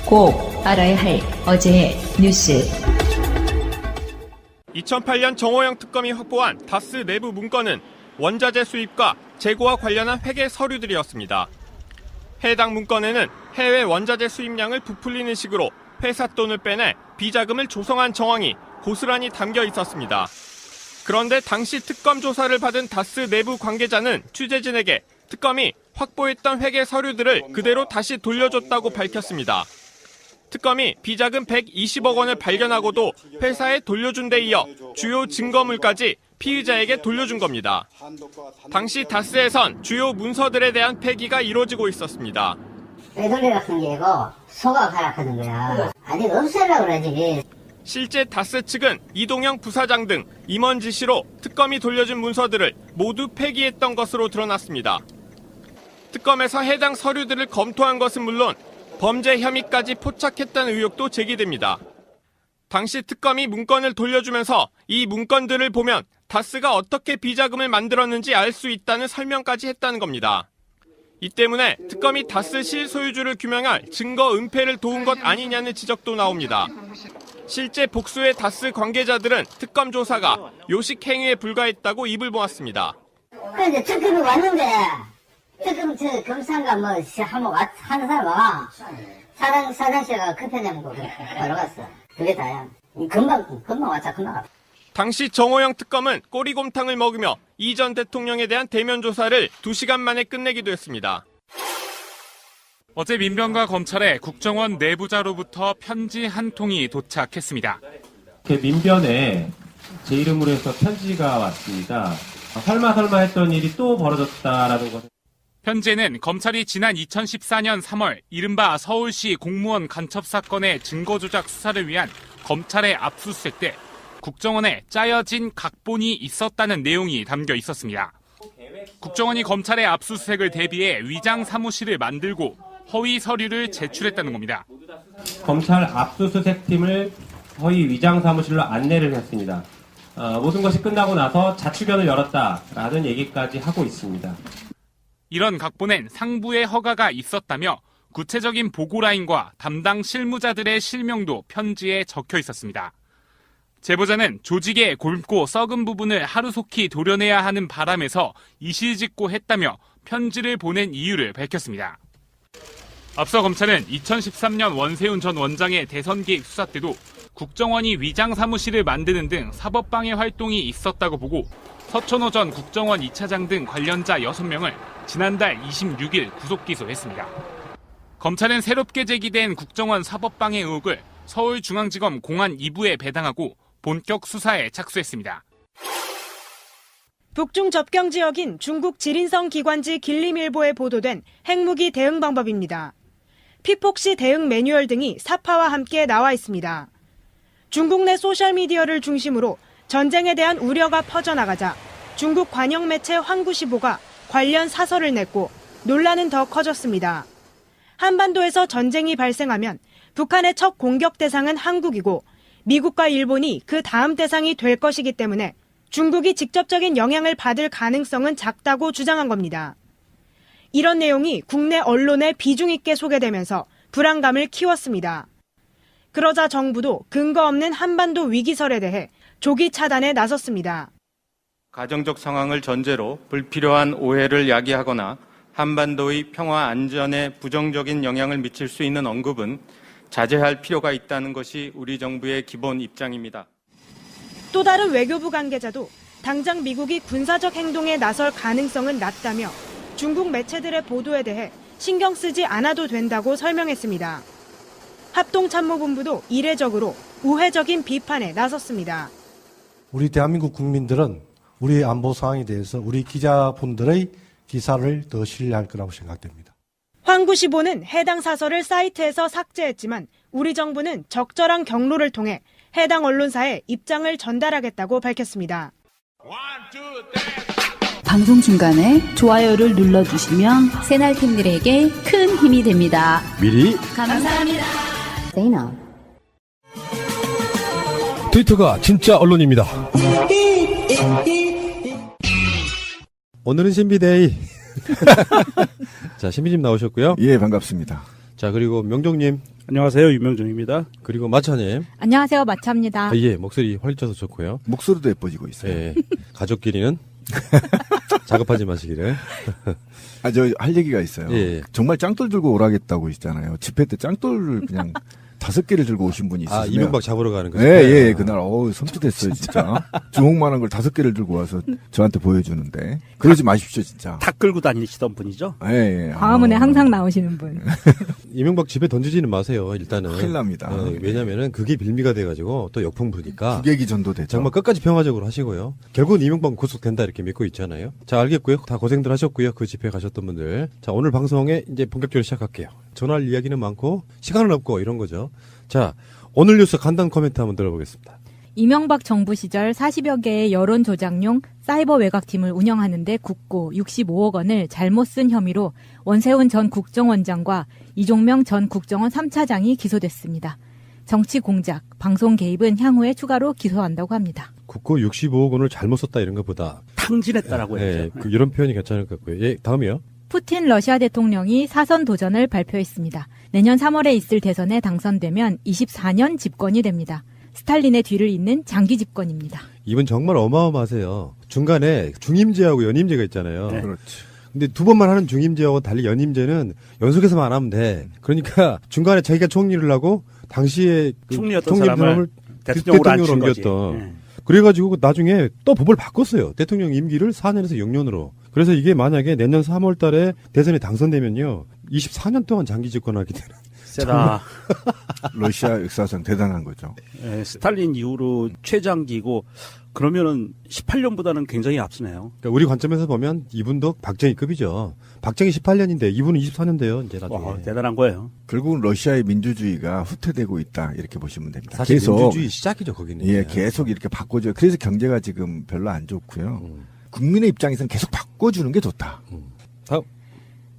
꼭 알아야 할 어제의 뉴스. 2008년 정호영 특검이 확보한 다스 내부 문건은 원자재 수입과 재고와 관련한 회계 서류들이었습니다. 해당 문건에는 해외 원자재 수입량을 부풀리는 식으로 회사 돈을 빼내 비자금을 조성한 정황이 고스란히 담겨 있었습니다. 그런데 당시 특검 조사를 받은 다스 내부 관계자는 취재진에게 특검이 확보했던 회계 서류들을 그대로 다시 돌려줬다고 밝혔습니다. 특검이 비자금 120억 원을 발견하고도 회사에 돌려준 데 이어 주요 증거물까지 피의자에게 돌려준 겁니다. 당시 다스에선 주요 문서들에 대한 폐기가 이루어지고 있었습니다. 빼돌리라 한 게 아니고 소각하라 하는 거야. 아직 없애려고 그러지. 실제 다스 측은 이동영 부사장 등 임원 지시로 특검이 돌려준 문서들을 모두 폐기했던 것으로 드러났습니다. 특검에서 해당 서류들을 검토한 것은 물론 범죄 혐의까지 포착했다는 의혹도 제기됩니다. 당시 특검이 문건을 돌려주면서 이 문건들을 보면 다스가 어떻게 비자금을 만들었는지 알 수 있다는 설명까지 했다는 겁니다. 이 때문에 특검이 다스 실소유주를 규명할 증거 은폐를 도운 것 아니냐는 지적도 나옵니다. 실제 복수의 다스 관계자들은 특검 조사가 요식 행위에 불과했다고 입을 모았습니다. 근데 특검이 왔는데 특검 저 검사가 뭐 한번 하는 사람 와 사장실가 급해내면 바로 갔어. 그게 다야. 금방 왔자 금방 왔다. 당시 정호영 특검은 꼬리곰탕을 먹으며 이 전 대통령에 대한 대면 조사를 2시간 만에 끝내기도 했습니다. 어제 민변과 검찰에 국정원 내부자로부터 편지 한 통이 도착했습니다. 민변에 제 이름으로 해서 편지가 왔습니다. 설마 했던 일이 또 벌어졌다라는 것. 편지에는 검찰이 지난 2014년 3월 이른바 서울시 공무원 간첩 사건의 증거 조작 수사를 위한 검찰의 압수수색 때 국정원에 짜여진 각본이 있었다는 내용이 담겨 있었습니다. 국정원이 검찰의 압수수색을 대비해 위장 사무실을 만들고 허위 서류를 제출했다는 겁니다. 검찰 압수수색팀을 허위 위장 사무실로 안내를 했습니다. 모든 것이 끝나고 나서 자출견을 열었다라는 얘기까지 하고 있습니다. 이런 각본엔 상부의 허가가 있었다며 구체적인 보고라인과 담당 실무자들의 실명도 편지에 적혀 있었습니다. 제보자는 조직의 곪고 썩은 부분을 하루속히 도려내야 하는 바람에서 이실직고 했다며 편지를 보낸 이유를 밝혔습니다. 앞서 검찰은 2013년 원세훈 전 원장의 대선 개입 수사 때도 국정원이 위장 사무실을 만드는 등 사법방해 활동이 있었다고 보고 서천호 전 국정원 2차장 등 관련자 6명을 지난달 26일 구속 기소했습니다. 검찰은 새롭게 제기된 국정원 사법방해 의혹을 서울중앙지검 공안 2부에 배당하고 본격 수사에 착수했습니다. 북중 접경 지역인 중국 지린성 기관지 길림일보에 보도된 핵무기 대응 방법입니다. 피폭시 대응 매뉴얼 등이 사파와 함께 나와 있습니다. 중국 내 소셜미디어를 중심으로 전쟁에 대한 우려가 퍼져나가자 중국 관영 매체 환구시보가 관련 사설을 냈고 논란은 더 커졌습니다. 한반도에서 전쟁이 발생하면 북한의 첫 공격 대상은 한국이고 미국과 일본이 그 다음 대상이 될 것이기 때문에 중국이 직접적인 영향을 받을 가능성은 작다고 주장한 겁니다. 이런 내용이 국내 언론에 비중 있게 소개되면서 불안감을 키웠습니다. 그러자 정부도 근거 없는 한반도 위기설에 대해 조기 차단에 나섰습니다. 가정적 상황을 전제로 불필요한 오해를 야기하거나 한반도의 평화 안전에 부정적인 영향을 미칠 수 있는 언급은 자제할 필요가 있다는 것이 우리 정부의 기본 입장입니다. 또 다른 외교부 관계자도 당장 미국이 군사적 행동에 나설 가능성은 낮다며 중국 매체들의 보도에 대해 신경 쓰지 않아도 된다고 설명했습니다. 합동참모본부도 이례적으로 우회적인 비판에 나섰습니다. 우리 대한민국 국민들은 우리 안보 상황에 대해서 우리 기자분들의 기사를 더 신뢰할 거라고 생각됩니다. 환구시보는 해당 사설을 사이트에서 삭제했지만 우리 정부는 적절한 경로를 통해 해당 언론사에 입장을 전달하겠다고 밝혔습니다. 방송 중간에 좋아요를 눌러주시면 새날팀들에게 큰 힘이 됩니다. 미리 감사합니다. 트위터가 진짜 언론입니다. 오늘은 신비데이. 자, 신비님 나오셨고요. 예, 반갑습니다. 자, 그리고 명종님. 안녕하세요. 유명중입니다. 그리고 마차님. 안녕하세요. 마차입니다. 예, 목소리 활짝 좋고요. 목소리도 예뻐지고 있어요. 예, 가족끼리는 작업하지 마시기를. 저 할 얘기가 있어요. 예. 정말 짱돌 들고 오라겠다고 있잖아요. 집회 때 짱돌을 그냥 5개를 들고 오신 분이 있어요. 이명박 잡으러 가는 거죠? 예, 그날 섬찟했어요, 진짜. 주먹만한 걸 5개를 들고 와서 저한테 보여주는데. 그러지 마십시오, 진짜. 탁 끌고 다니시던 분이죠? 예. 광화문에 항상 나오시는 분. 이명박 집에 던지지는 마세요, 일단은. 큰일 납니다. 왜냐면은 그게 빌미가 돼가지고 또 역풍 부니까. 국외기전도 되죠. 정말 끝까지 평화적으로 하시고요. 결국은 이명박 구속된다 이렇게 믿고 있잖아요. 자, 알겠고요. 다 고생들 하셨고요. 그 집회 가셨던 분들. 자, 오늘 방송에 이제 본격적으로 시작할게요. 전할 이야기는 많고 시간은 없고 이런 거죠. 자, 오늘 뉴스 간단 코멘트 한번 들어보겠습니다. 이명박 정부 시절 40여 개의 여론 조작용 사이버 외곽팀을 운영하는데 국고 65억 원을 잘못 쓴 혐의로 원세훈 전 국정원장과 이종명 전 국정원 3차장이 기소됐습니다. 정치 공작, 방송 개입은 향후에 추가로 기소한다고 합니다. 국고 65억 원을 잘못 썼다 이런 것보다 탕진했다라고 했죠. 이런 표현이 괜찮을 것 같고요. 예, 다음이요. 푸틴 러시아 대통령이 사선 도전을 발표했습니다. 내년 3월에 있을 대선에 당선되면 24년 집권이 됩니다. 스탈린의 뒤를 잇는 장기 집권입니다. 이분 정말 어마어마하세요. 중간에 중임제하고 연임제가 있잖아요. 네. 그렇지. 근데 두 번만 하는 중임제하고 달리 연임제는 연속해서만 안 하면 돼. 그러니까 중간에 자기가 총리를 하고 당시에 총리였던 사람을 대통령으로 옮겼던. 네. 그래가지고 나중에 또 법을 바꿨어요. 대통령 임기를 4년에서 6년으로. 그래서 이게 만약에 내년 3월 달에 대선에 당선되면요. 24년 동안 장기 집권하게 되는. 세다. 러시아 역사상 대단한 거죠. 네, 스탈린 이후로 최장기고 그러면은 18년보다는 굉장히 앞서네요. 그러니까 우리 관점에서 보면 이분도 박정희급이죠. 박정희 18년인데 이분은 24년대요. 이제 나중에. 와, 대단한 거예요. 결국은 러시아의 민주주의가 후퇴되고 있다 이렇게 보시면 됩니다. 사실 계속 민주주의 시작이죠, 거기는. 예, 계속 이렇게 바꿔줘요. 그래서 경제가 지금 별로 안 좋고요. 국민의 입장에서는 계속 바꿔주는 게 좋다. 다음.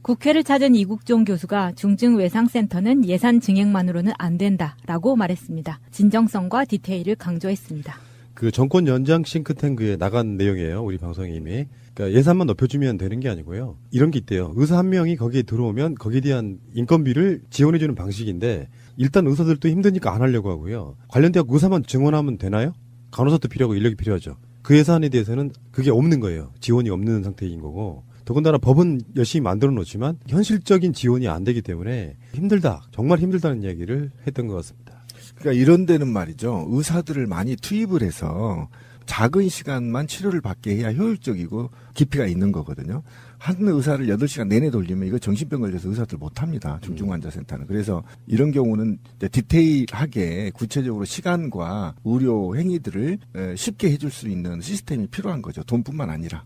국회를 찾은 이국종 교수가 중증외상센터는 예산 증액만으로는 안 된다라고 말했습니다. 진정성과 디테일을 강조했습니다. 그 정권 연장 싱크탱크에 나간 내용이에요. 우리 방송에 이미. 그러니까 예산만 높여주면 되는 게 아니고요. 이런 게 있대요. 의사 한 명이 거기에 들어오면 거기에 대한 인건비를 지원해주는 방식인데 일단 의사들도 힘드니까 안 하려고 하고요. 관련대학 의사만 증원하면 되나요? 간호사도 필요하고 인력이 필요하죠. 그 예산에 대해서는 그게 없는 거예요. 지원이 없는 상태인 거고. 더군다나 법은 열심히 만들어 놓지만 현실적인 지원이 안 되기 때문에 힘들다. 정말 힘들다는 이야기를 했던 것 같습니다. 그러니까 이런 데는 말이죠. 의사들을 많이 투입을 해서 작은 시간만 치료를 받게 해야 효율적이고 깊이가 있는 거거든요. 한 의사를 8시간 내내 돌리면 이거 정신병 걸려서 의사들 못합니다. 중증환자센터는. 그래서 이런 경우는 디테일하게 구체적으로 시간과 의료 행위들을 쉽게 해줄 수 있는 시스템이 필요한 거죠. 돈뿐만 아니라.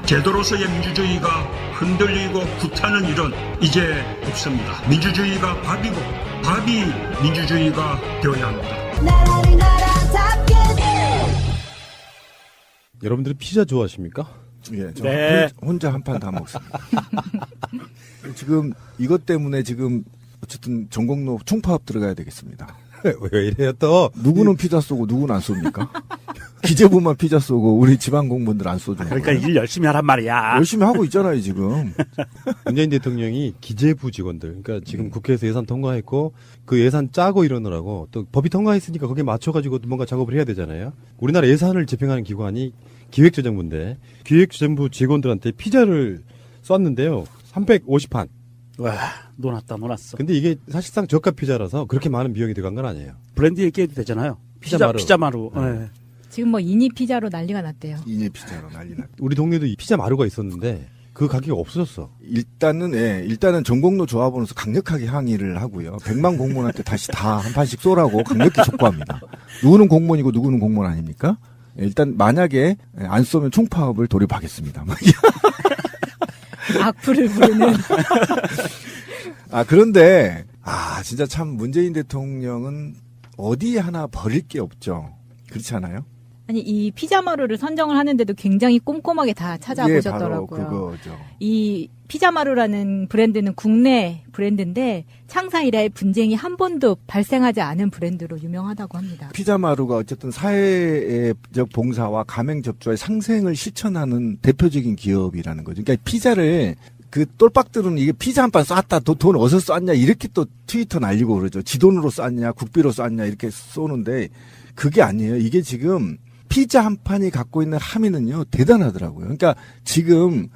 제도로서의 민주주의가 흔들리고 구타는 일은 이제 없습니다. 민주주의가 밥이고 밥이 민주주의가 되어야 합니다. 여러분들이 피자 좋아하십니까? 예, 저 네. 혼자 한 판 다 먹습니다. 지금 이것 때문에 지금 어쨌든 전공로 총파업 들어가야 되겠습니다. 왜 이래요 또? 누구는 피자 쏘고 누구는 안 쏩니까? 기재부만 피자 쏘고 우리 지방 공무원들 안 쏘죠. 그러니까 일 열심히 하란 말이야. 열심히 하고 있잖아요 지금. 문재인 대통령이 기재부 직원들, 그러니까 지금 국회에서 예산 통과했고 그 예산 짜고 이러느라고 또 법이 통과했으니까 거기에 맞춰가지고 뭔가 작업을 해야 되잖아요. 우리나라 예산을 집행하는 기관이 기획재정부인데 기획재정부 직원들한테 피자를 쐈는데요. 350판. 와, 놀았어. 근데 이게 사실상 저가 피자라서 그렇게 많은 비용이 들어간 건 아니에요. 브랜드 얘기해도 되잖아요. 피자마루. 네. 지금 뭐 이니 피자로 난리가 났대요. 이니 피자로 난리 났. 우리 동네도 이 피자 마루가 있었는데 그 가격이 없어졌어. 일단은 전공로 조합원으로서 강력하게 항의를 하고요. 100만 공무원한테 다시 다 한 판씩 쏘라고 강력히 촉구합니다. 누구는 공무원이고 누구는 공무원 아닙니까? 일단 만약에 안 쏘면 총파업을 돌입하겠습니다. 악플을 부르는. 그런데 진짜 참 문재인 대통령은 어디 하나 버릴 게 없죠. 그렇지 않아요? 아니 이 피자마루를 선정을 하는데도 굉장히 꼼꼼하게 다 찾아보셨더라고요. 예, 바로 그거죠. 이 피자마루라는 브랜드는 국내 브랜드인데 창사 이래 분쟁이 한 번도 발생하지 않은 브랜드로 유명하다고 합니다. 피자마루가 어쨌든 사회적 봉사와 가맹 접주와의 상생을 실천하는 대표적인 기업이라는 거죠. 그러니까 피자를 그 똘박들은 이게 피자 한 판 쐈다, 돈 어디서 쐈냐, 이렇게 또 트위터 날리고 그러죠. 지 돈으로 쐈냐, 국비로 쐈냐, 이렇게 쏘는데, 그게 아니에요. 이게 지금 피자 한 판이 갖고 있는 함의는요, 대단하더라고요. 그러니까 지금,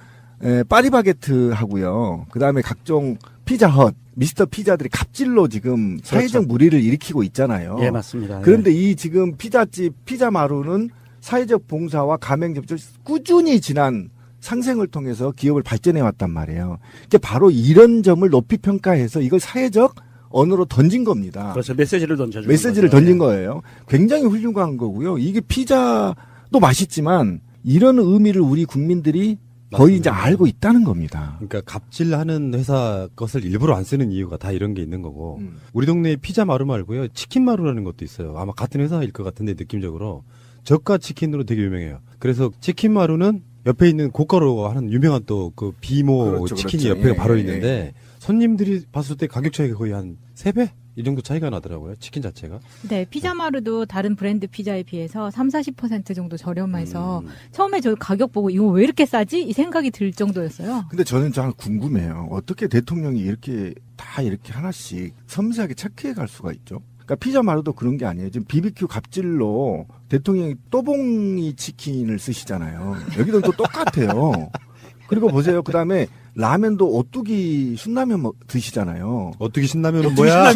파리바게트 하고요. 그 다음에 각종 피자헛, 미스터 피자들이 갑질로 지금 사회적 그렇죠. 물의를 일으키고 있잖아요. 예, 맞습니다. 그런데 이 지금 피자집, 피자마루는 사회적 봉사와 가맹점을 꾸준히 지난 상생을 통해서 기업을 발전해 왔단 말이에요. 그러니까 바로 이런 점을 높이 평가해서 이걸 사회적 언어로 던진 겁니다. 그렇죠. 메시지를 던져주는 메시지를 거죠. 던진 거예요. 굉장히 훌륭한 거고요. 이게 피자도 맛있지만 이런 의미를 우리 국민들이 거의 이제 알고 있다는 겁니다. 그러니까 갑질하는 회사 것을 일부러 안 쓰는 이유가 다 이런 게 있는 거고 우리 동네에 피자 마루 말고요 치킨 마루라는 것도 있어요. 아마 같은 회사일 것 같은데 느낌적으로 저가 치킨으로 되게 유명해요. 그래서 치킨 마루는 옆에 있는 고가로 하는 유명한 또 그 비모 그렇죠, 치킨이 그렇죠. 옆에 예, 바로 예, 있는데 예. 손님들이 봤을 때 가격 차이가 거의 한 3배? 이 정도 차이가 나더라고요. 치킨 자체가. 네, 피자마루도 다른 브랜드 피자에 비해서 30-40% 정도 저렴해서 처음에 저 가격 보고 이거 왜 이렇게 싸지? 이 생각이 들 정도였어요. 근데 저는 좀 궁금해요. 어떻게 대통령이 이렇게 다 이렇게 하나씩 섬세하게 체크해 갈 수가 있죠? 그러니까 피자마루도 그런 게 아니에요. 지금 BBQ 갑질로 대통령이 또봉이 치킨을 쓰시잖아요. 여기도 또 똑같아요. 그리고 보세요. 그 다음에 라면도 오뚜기 순라면 드시잖아요. 오뚜기 신라면은 뭐야?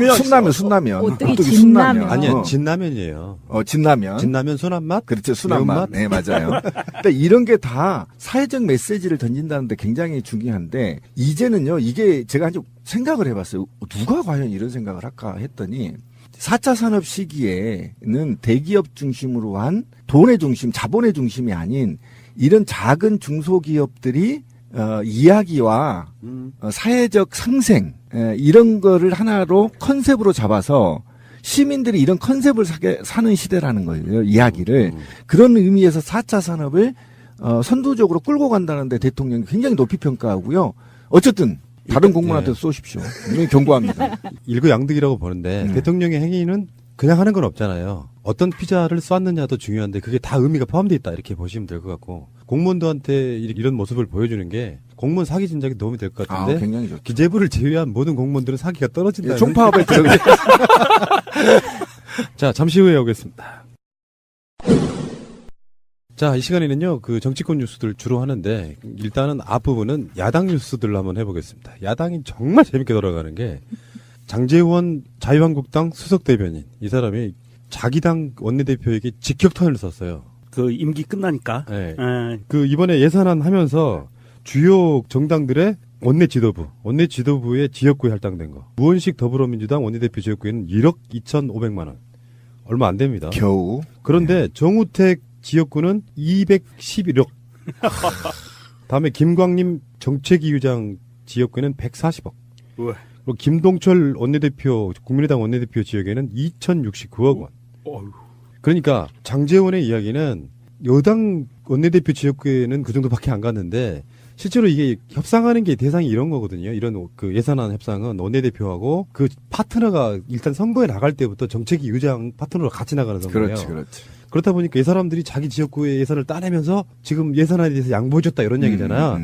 순라면. 오뚜기 진라면. 아니야, 진라면이에요. 진라면. 진라면 순한 맛? 그렇죠. 순한 맛. 매운맛? 네, 맞아요. 근데 이런 게 다 사회적 메시지를 던진다는데 굉장히 중요한데, 이제는요, 이게 제가 아주 생각을 해봤어요. 누가 과연 이런 생각을 할까 했더니, 4차 산업 시기에는 대기업 중심으로 한 돈의 중심, 자본의 중심이 아닌 이런 작은 중소기업들이 이야기와 사회적 상생 이런 거를 하나로 컨셉으로 잡아서 시민들이 이런 컨셉을 사는 시대라는 거예요. 이야기를. 그런 의미에서 4차 산업을 선두적으로 끌고 간다는데 대통령이 굉장히 높이 평가하고요. 어쨌든 다른 공무원한테도 쏘십시오. 경고합니다. 일거양득이라고 보는데 대통령의 행위는 그냥 하는 건 없잖아요. 어떤 피자를 쐈느냐도 중요한데 그게 다 의미가 포함되어 있다 이렇게 보시면 될 것 같고 공무원들한테 이런 모습을 보여주는 게 공무원 사기 진작에 도움이 될 것 같은데 굉장히 좋죠. 기재부를 제외한 모든 공무원들은 사기가 떨어진다. 총파업에 들어가. 자, 잠시 후에 오겠습니다. 자, 이 시간에는요, 그 정치권 뉴스들 주로 하는데, 일단은 앞부분은 야당 뉴스들로 한번 해보겠습니다. 야당이 정말 재밌게 돌아가는 게, 장제원 자유한국당 수석대변인, 이 사람이 자기 당 원내대표에게 직격탄을 쐈어요. 그 임기 끝나니까. 네. 그 이번에 예산안 하면서 주요 정당들의 원내 지도부의 지역구에 할당된 거. 무원식 더불어민주당 원내대표 지역구에는 1억 2,500만 원. 얼마 안 됩니다. 겨우. 그런데 정우택 지역구는 211억. 다음에 김광림 정책위의장 지역구에는 140억. 우와. 그리고 김동철 원내대표, 국민의당 원내대표 지역에는 2,069억 원. 그러니까 장제원의 이야기는 여당 원내대표 지역구에는 그 정도밖에 안 갔는데 실제로 이게 협상하는 게 대상이 이런 거거든요. 이런 그 예산안 협상은 원내대표하고 그 파트너가 일단 선거에 나갈 때부터 정책위 의장 파트너로 같이 나가는 선거예요. 그렇지. 그렇다 보니까 이 사람들이 자기 지역구의 예산을 따내면서 지금 예산안에 대해서 양보해줬다 이런 얘기잖아.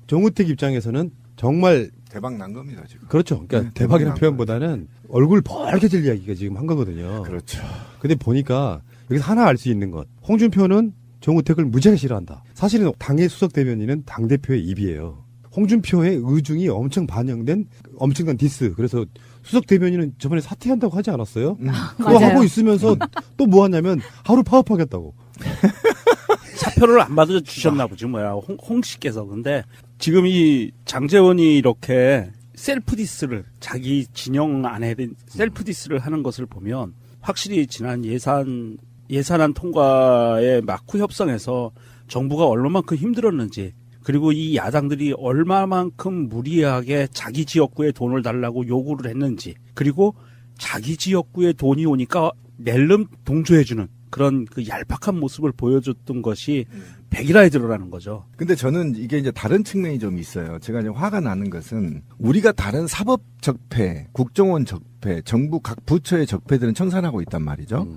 정우택 입장에서는 정말 대박 난 겁니다, 지금. 그렇죠. 그러니까 대박이라는 표현보다는 얼굴 벌게질 이야기가 지금 한 거거든요. 그렇죠. 근데 보니까 여기서 하나 알 수 있는 것. 홍준표는 정우택을 무지하게 싫어한다. 사실은 당의 수석 대변인은 당대표의 입이에요. 홍준표의 의중이 엄청 반영된 엄청난 디스. 그래서 수석 대변인은 저번에 사퇴한다고 하지 않았어요? 그거 맞아요. 하고 있으면서 또 뭐 하냐면 하루 파업하겠다고. 사표를 안 받아주셨나 보지 뭐야 홍 씨께서. 근데 지금 이 장제원이 이렇게 셀프 디스를 자기 진영 안에 셀프 디스를 하는 것을 보면 확실히 지난 예산안 통과의 막후 협상에서 정부가 얼마만큼 힘들었는지, 그리고 이 야당들이 얼마만큼 무리하게 자기 지역구에 돈을 달라고 요구를 했는지, 그리고 자기 지역구에 돈이 오니까 낼름 동조해주는 그런 그 얄팍한 모습을 보여줬던 것이 백일화에 드러나는 거죠. 근데 저는 이게 이제 다른 측면이 좀 있어요. 제가 이제 화가 나는 것은 우리가 다른 사법 적폐, 국정원 적폐, 정부 각 부처의 적폐들은 청산하고 있단 말이죠.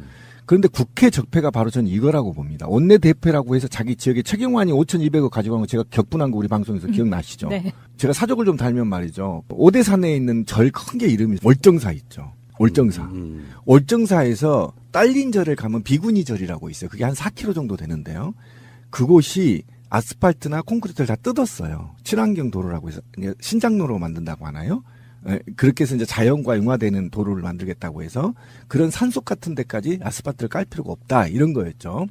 그런데 국회 적폐가 바로 저는 이거라고 봅니다. 원내대표라고 해서 자기 지역에 최경환이 5,200억 가져간 거 제가 격분한 거 우리 방송에서 기억나시죠? 네. 제가 사족을 좀 달면 말이죠. 오대산에 있는 절 큰 게 이름이 월정사 있죠. 월정사. 월정사에서 딸린절을 가면 비구니절이라고 있어요. 그게 한 4km 정도 되는데요. 그곳이 아스팔트나 콘크리트를 다 뜯었어요. 친환경 도로라고 해서 신장로로 만든다고 하나요? 그렇게 해서 이제 자연과 융화되는 도로를 만들겠다고 해서 그런 산속 같은 데까지 아스팔트를 깔 필요가 없다 이런 거였죠.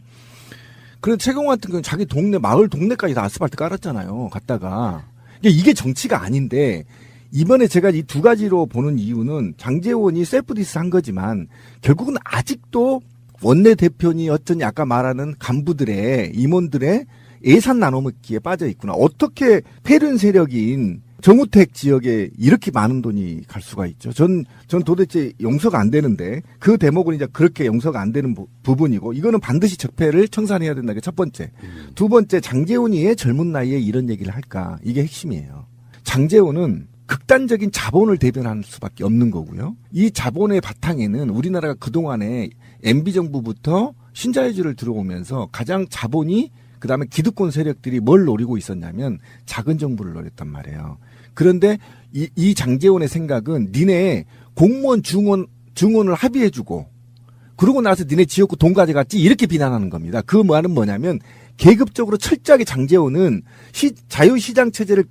그런데 최경환 같은 경우는 자기 동네 마을 동네까지 다 아스팔트 깔았잖아요. 갔다가 이게 정치가 아닌데 이번에 제가 이 두 가지로 보는 이유는 장제원이 셀프디스 한 거지만 결국은 아직도 원내대표니 어쩐지 아까 말하는 간부들의 임원들의 예산 나눠먹기에 빠져 있구나. 어떻게 패륜 세력인 정우택 지역에 이렇게 많은 돈이 갈 수가 있죠. 전 도대체 용서가 안 되는데 그 대목은 이제 그렇게 용서가 안 되는 부분이고 이거는 반드시 적폐를 청산해야 된다는 게 첫 번째. 두 번째, 장제원이 왜 젊은 나이에 이런 얘기를 할까? 이게 핵심이에요. 장제원은 극단적인 자본을 대변할 수밖에 없는 거고요. 이 자본의 바탕에는 우리나라가 그동안에 MB 정부부터 신자유주의를 들어오면서 가장 자본이 그다음에 기득권 세력들이 뭘 노리고 있었냐면 작은 정부를 노렸단 말이에요. 그런데 이 장제원의 생각은 니네 공무원 중원을 합의해주고 그러고 나서 니네 지역구 돈 가져갔지 이렇게 비난하는 겁니다. 그 말은 뭐냐면 계급적으로 철저하게 장제원은 자유시장 체제를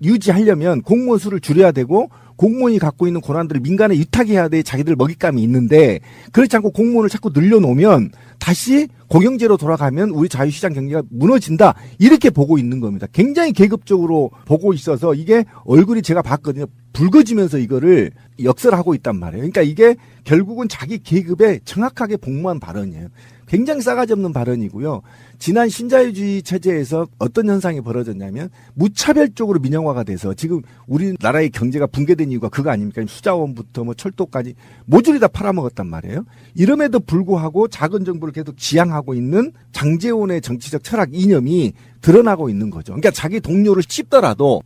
유지하려면 공무원 수를 줄여야 되고 공무원이 갖고 있는 권한들을 민간에 위탁해야 돼 자기들 먹잇감이 있는데 그렇지 않고 공무원을 자꾸 늘려놓으면 다시 공영제로 돌아가면 우리 자유시장 경제가 무너진다 이렇게 보고 있는 겁니다. 굉장히 계급적으로 보고 있어서 이게 얼굴이 제가 봤거든요. 붉어지면서 이거를 역설하고 있단 말이에요. 그러니까 이게 결국은 자기 계급에 정확하게 복무한 발언이에요. 굉장히 싸가지 없는 발언이고요. 지난 신자유주의 체제에서 어떤 현상이 벌어졌냐면 무차별적으로 민영화가 돼서 지금 우리나라의 경제가 붕괴된 이유가 그거 아닙니까? 수자원부터 뭐 철도까지 모조리 다 팔아먹었단 말이에요. 이름에도 불구하고 작은 정부를 계속 지향하고 있는 장제원의 정치적 철학 이념이 드러나고 있는 거죠. 그러니까 자기 동료를 씹더라도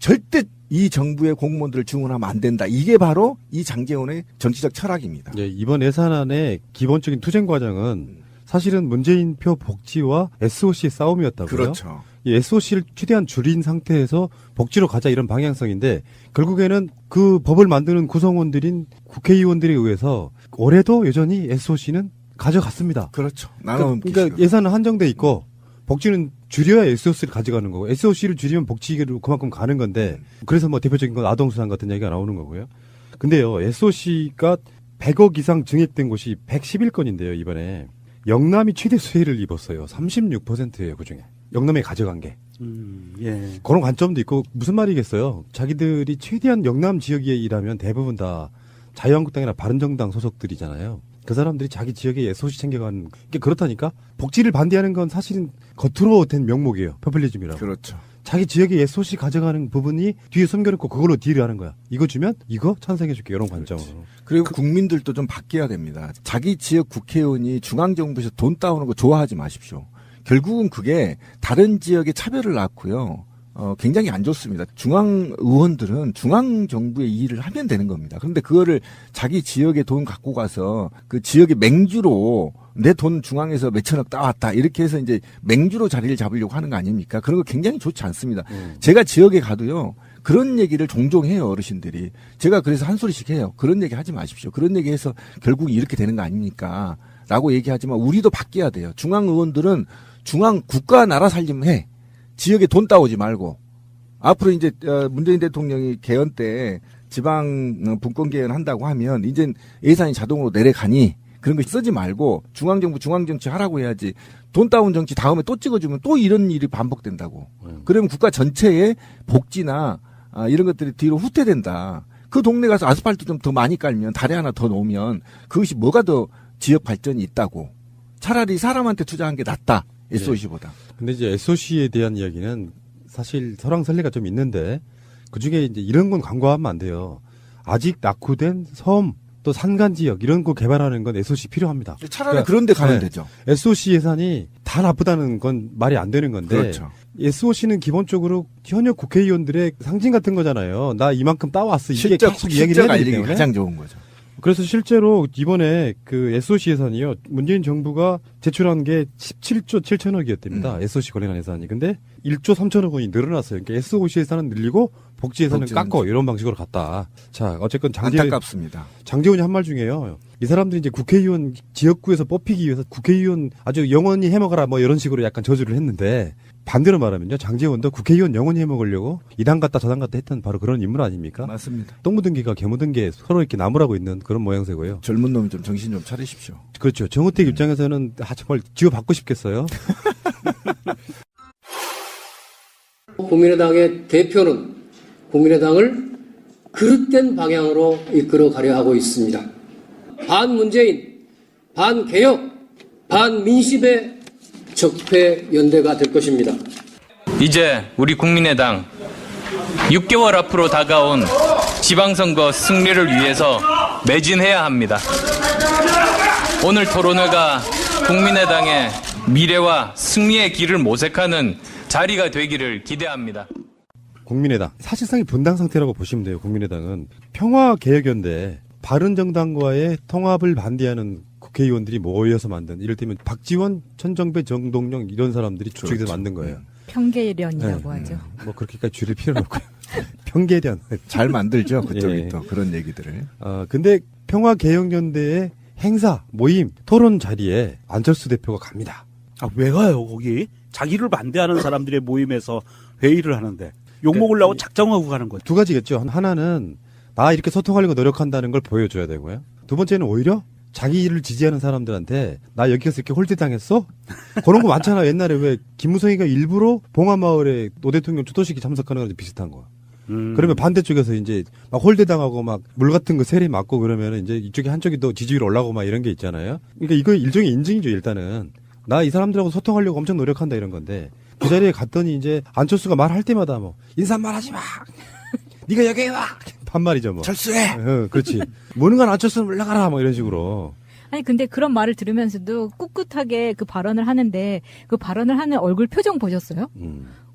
절대 이 정부의 공무원들을 지원하면 안 된다. 이게 바로 이 장제원의 정치적 철학입니다. 예, 이번 예산안의 기본적인 투쟁 과정은 사실은 문재인 표 복지와 SOC의 싸움이었다고요. 그렇죠. 이 SOC를 최대한 줄인 상태에서 복지로 가자 이런 방향성인데 결국에는 그 법을 만드는 구성원들인 국회의원들에 의해서 올해도 여전히 SOC는 가져갔습니다. 그렇죠. 그러니까 예산은 한정돼 있고 복지는 줄여야 SOC를 가져가는 거고 SOC를 줄이면 복지로 그만큼 가는 건데 그래서 뭐 대표적인 건 아동수당 같은 얘기가 나오는 거고요. 근데요 SOC가 100억 이상 증액된 곳이 111건인데요 이번에 영남이 최대 수혜를 입었어요. 36%예요 그중에 영남에 가져간 게. 예. 그런 관점도 있고 무슨 말이겠어요. 자기들이 최대한 영남 지역에 일하면 대부분 다 자유한국당이나 바른정당 소속들이잖아요. 그 사람들이 자기 지역에 SOC 챙겨가는 게 그렇다니까. 복지를 반대하는 건 사실은 겉으로 된 명목이에요. 포퓰리즘이라고. 그렇죠. 자기 지역에 SOC 가져가는 부분이 뒤에 숨겨놓고 그걸로 딜을 하는 거야. 이거 주면 이거 찬성해줄게 이런 관점으로. 그리고 국민들도 좀 바뀌어야 됩니다. 자기 지역 국회의원이 중앙정부에서 돈 따오는 거 좋아하지 마십시오. 결국은 그게 다른 지역의 차별을 낳고요. 굉장히 안 좋습니다. 중앙 의원들은 중앙 정부의 일을 하면 되는 겁니다. 그런데 그거를 자기 지역에 돈 갖고 가서 그 지역의 맹주로 내 돈 중앙에서 몇천억 따왔다 이렇게 해서 이제 맹주로 자리를 잡으려고 하는 거 아닙니까? 그런 거 굉장히 좋지 않습니다. 제가 지역에 가도요. 그런 얘기를 종종 해요, 어르신들이. 제가 그래서 한 소리씩 해요. 그런 얘기 하지 마십시오. 그런 얘기 해서 결국 이렇게 되는 거 아닙니까? 라고 얘기하지만 우리도 바뀌어야 돼요. 중앙 의원들은 중앙 국가 나라 살림 해. 지역에 돈 따오지 말고. 앞으로 이제 문재인 대통령이 개헌 때 지방 분권 개헌 한다고 하면 이제 예산이 자동으로 내려가니 그런 거 쓰지 말고 중앙정부 중앙정치 하라고 해야지. 돈 따온 정치 다음에 또 찍어주면 또 이런 일이 반복된다고. 그러면 국가 전체의 복지나 이런 것들이 뒤로 후퇴된다. 그 동네 가서 아스팔트 좀 더 많이 깔면 다리 하나 더 놓으면 그것이 뭐가 더 지역 발전이 있다고. 차라리 사람한테 투자한 게 낫다. SOC보다. 근데 이제 SOC에 대한 이야기는 사실 설왕설래가 좀 있는데 그중에 이제 이런 건 광고하면 안 돼요. 아직 낙후된 섬 또 산간 지역 이런 거 개발하는 건 SOC 필요합니다. 차라리 그런 데 가면 되죠. SOC 예산이 다 나쁘다는 건 말이 안 되는 건데 그렇죠. SOC는 기본적으로 현역 국회의원들의 상징 같은 거잖아요. 나 이만큼 따왔어. 이게 실적 계속 이야기를 해야 되기 알리기 때문에 가장 좋은 거죠. 그래서 실제로 이번에 그 SOC 예산이요. 문재인 정부가 제출한 게 17조 7천억이었답니다. SOC 관련 예산이. 근데 1조 3천억 원이 늘어났어요. 그러니까 SOC 예산은 늘리고 복지 예산은 깎고 이런 방식으로 갔다. 자, 어쨌건 안타깝습니다. 장제원이 한 말 중에요. 이 사람들이 이제 국회의원 지역구에서 뽑히기 위해서 국회의원 아주 영원히 해먹어라 뭐 이런 식으로 약간 저주를 했는데 반대로 말하면요. 장제원도 국회의원 영원히 해먹으려고 이당 갔다 저당 갔다 했던 바로 그런 인물 아닙니까? 맞습니다. 똥 묻은 개가 개 묻은 개 서로 이렇게 나무라고 있는 그런 모양새고요. 젊은 놈이 좀 정신 좀 차리십시오. 그렇죠. 정우택 입장에서는 정말 지워받고 싶겠어요. 국민의당의 대표는 국민의당을 그릇된 방향으로 이끌어가려 하고 있습니다. 반문재인, 반개혁, 반민심의 적폐연대가 될 것입니다. 이제 우리 국민의당 6개월 앞으로 다가온 지방선거 승리를 위해서 매진해야 합니다. 오늘 토론회가 국민의당의 미래와 승리의 길을 모색하는 자리가 되기를 기대합니다. 국민의당 사실상의 분당 상태라고 보시면 돼요. 국민의당은 평화개혁연대 바른정당과의 통합을 반대하는 국회의원들이 모여서 만든 이를테면 박지원, 천정배, 정동영 이런 사람들이 주축해서 만든 거예요. 평계련이라고 하죠. 뭐 그렇게까지 줄일 필요는 없고요. 평계련. 잘 만들죠. 그쪽이 예. 또 그런 얘기들을. 근데 평화개혁연대의 행사, 모임, 토론 자리에 안철수 대표가 갑니다. 아, 왜 가요, 거기? 자기를 반대하는 사람들의 모임에서 회의를 하는데 욕먹으려고 작정하고 가는 거죠. 두 가지겠죠. 하나는 나 이렇게 소통하려고 노력한다는 걸 보여줘야 되고요. 두 번째는 오히려 자기를 지지하는 사람들한테 나 여기 가서 이렇게 홀대당했어? 그런 거 많잖아. 옛날에 왜 김무성이가 일부러 봉화마을에 노 대통령 추도식에 참석하는 거랑 비슷한 거. 그러면 반대쪽에서 이제 막 홀대당하고 막 물 같은 거 세례 맞고 그러면 이제 이쪽에 한쪽이 더 지지율 올라오고 막 이런 게 있잖아요. 그러니까 이거 일종의 인증이죠. 일단은 나 이 사람들하고 소통하려고 엄청 노력한다 이런 건데 그 자리에 갔더니 이제 안철수가 말할 때마다 뭐 인사말 하지 마. 네가 여기 와. 반말이죠 뭐. 철수해. 그렇지. 뭐는간 안철수는 올라가라 뭐 이런 식으로. 아니 근데 그런 말을 들으면서도 꿋꿋하게 그 발언을 하는데 그 발언을 하는 얼굴 표정 보셨어요?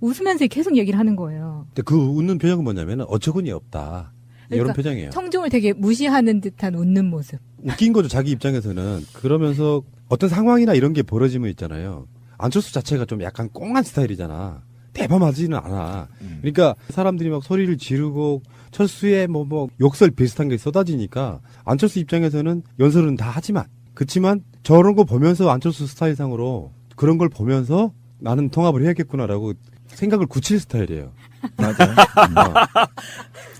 웃으면서 계속 얘기를 하는 거예요. 근데 그 웃는 표정은 뭐냐면 어처구니 없다. 이런 그러니까 표정이에요. 청중을 되게 무시하는 듯한 웃는 모습. 웃긴 거죠. 자기 입장에서는. 그러면서 어떤 상황이나 이런 게 벌어지면 있잖아요. 안철수 자체가 좀 약간 꽁한 스타일이잖아. 대범하지는 않아. 그러니까 사람들이 막 소리를 지르고 철수의 뭐 욕설 비슷한 게 쏟아지니까 안철수 입장에서는 연설은 다 하지만 그렇지만 저런 거 보면서 안철수 스타일상으로 그런 걸 보면서 나는 통합을 해야겠구나라고 생각을 굳힐 스타일이에요. 맞아요.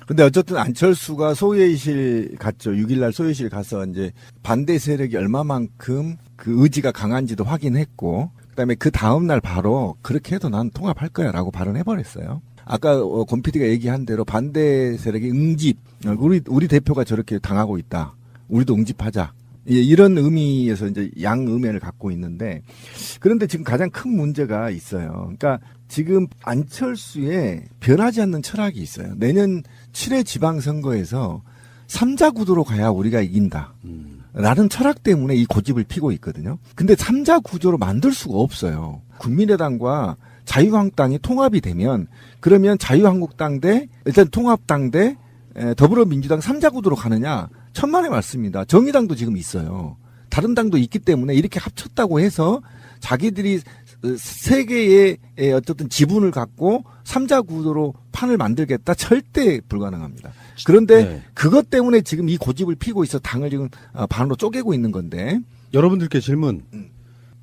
근데 어쨌든 안철수가 소회의실 갔죠. 6일날 소회의실 가서 이제 반대 세력이 얼마만큼 그 의지가 강한지도 확인했고, 그다음에 그 다음날 바로 그렇게 해도 난 통합할 거야라고 발언해버렸어요. 아까 권 PD가 얘기한 대로 반대 세력이 응집, 우리 대표가 저렇게 당하고 있다. 우리도 응집하자. 이런 의미에서 이제 양의면을 갖고 있는데, 그런데 지금 가장 큰 문제가 있어요. 그러니까 지금 안철수의 변하지 않는 철학이 있어요. 내년 7회 지방선거에서 3자 구도로 가야 우리가 이긴다. 라는 철학 때문에 이 고집을 피고 있거든요. 근데 3자 구조로 만들 수가 없어요. 국민의당과 자유한국당이 통합이 되면, 그러면 자유한국당 대, 일단 통합당 대 더불어민주당 3자 구도로 가느냐? 천만의 말씀입니다. 정의당도 지금 있어요. 다른 당도 있기 때문에 이렇게 합쳤다고 해서 자기들이 세 개의 어쨌든 지분을 갖고 3자 구도로 판을 만들겠다? 절대 불가능합니다. 그런데 네. 그것 때문에 지금 이 고집을 피고 있어 당을 지금 반으로 쪼개고 있는 건데. 여러분들께 질문.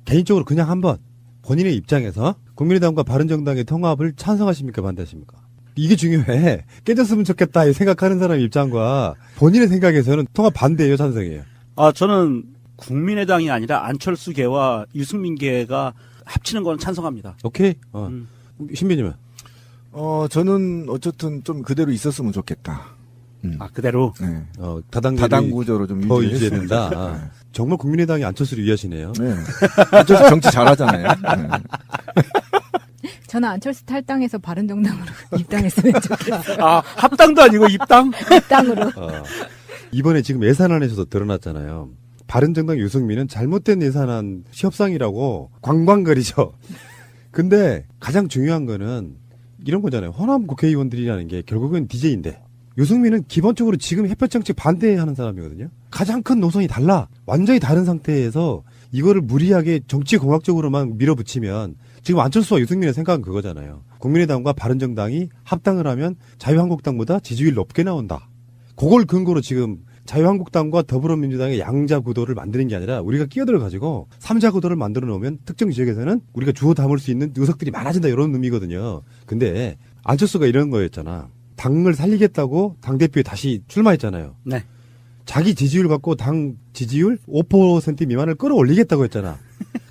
개인적으로 그냥 한번 본인의 입장에서 국민의당과 바른정당의 통합을 찬성하십니까? 반대하십니까? 이게 중요해. 깨졌으면 좋겠다 생각하는 사람 입장과 본인의 생각에서는 통합 반대예요, 찬성이에요? 저는 국민의당이 아니라 안철수계와 유승민계가 합치는 건 찬성합니다. 오케이. 신변님은? 저는 어쨌든 좀 그대로 있었으면 좋겠다. 그대로? 네. 다당 구조로 좀 더 유지해야 유지해야 된다. 정말 국민의당이 안철수를 위하시네요. 네. 안철수 정치 잘하잖아요. 네. 저는 안철수 탈당해서 바른정당으로 입당했으면 좋겠어요. 합당도 아니고 입당? 입당으로. 이번에 지금 예산안에서도 드러났잖아요. 바른정당 유승민은 잘못된 예산안 협상이라고 광광거리죠. 근데 가장 중요한 거는 이런 거잖아요. 호남 국회의원들이라는 게 결국은 DJ인데 유승민은 기본적으로 지금 햇볕 정책 반대하는 사람이거든요. 가장 큰 노선이 달라. 완전히 다른 상태에서 이거를 무리하게 정치 공학적으로만 밀어붙이면 지금 안철수와 유승민의 생각은 그거잖아요. 국민의당과 바른정당이 합당을 하면 자유한국당보다 지지율 높게 나온다. 그걸 근거로 지금 자유한국당과 더불어민주당의 양자 구도를 만드는 게 아니라 우리가 끼어들어 가지고 3자 구도를 만들어 놓으면 특정 지역에서는 우리가 주워 담을 수 있는 의석들이 많아진다 이런 의미거든요. 근데 안철수가 이런 거였잖아. 당을 살리겠다고 당대표에 다시 출마했잖아요. 네. 자기 지지율 갖고 당 지지율 5% 미만을 끌어올리겠다고 했잖아.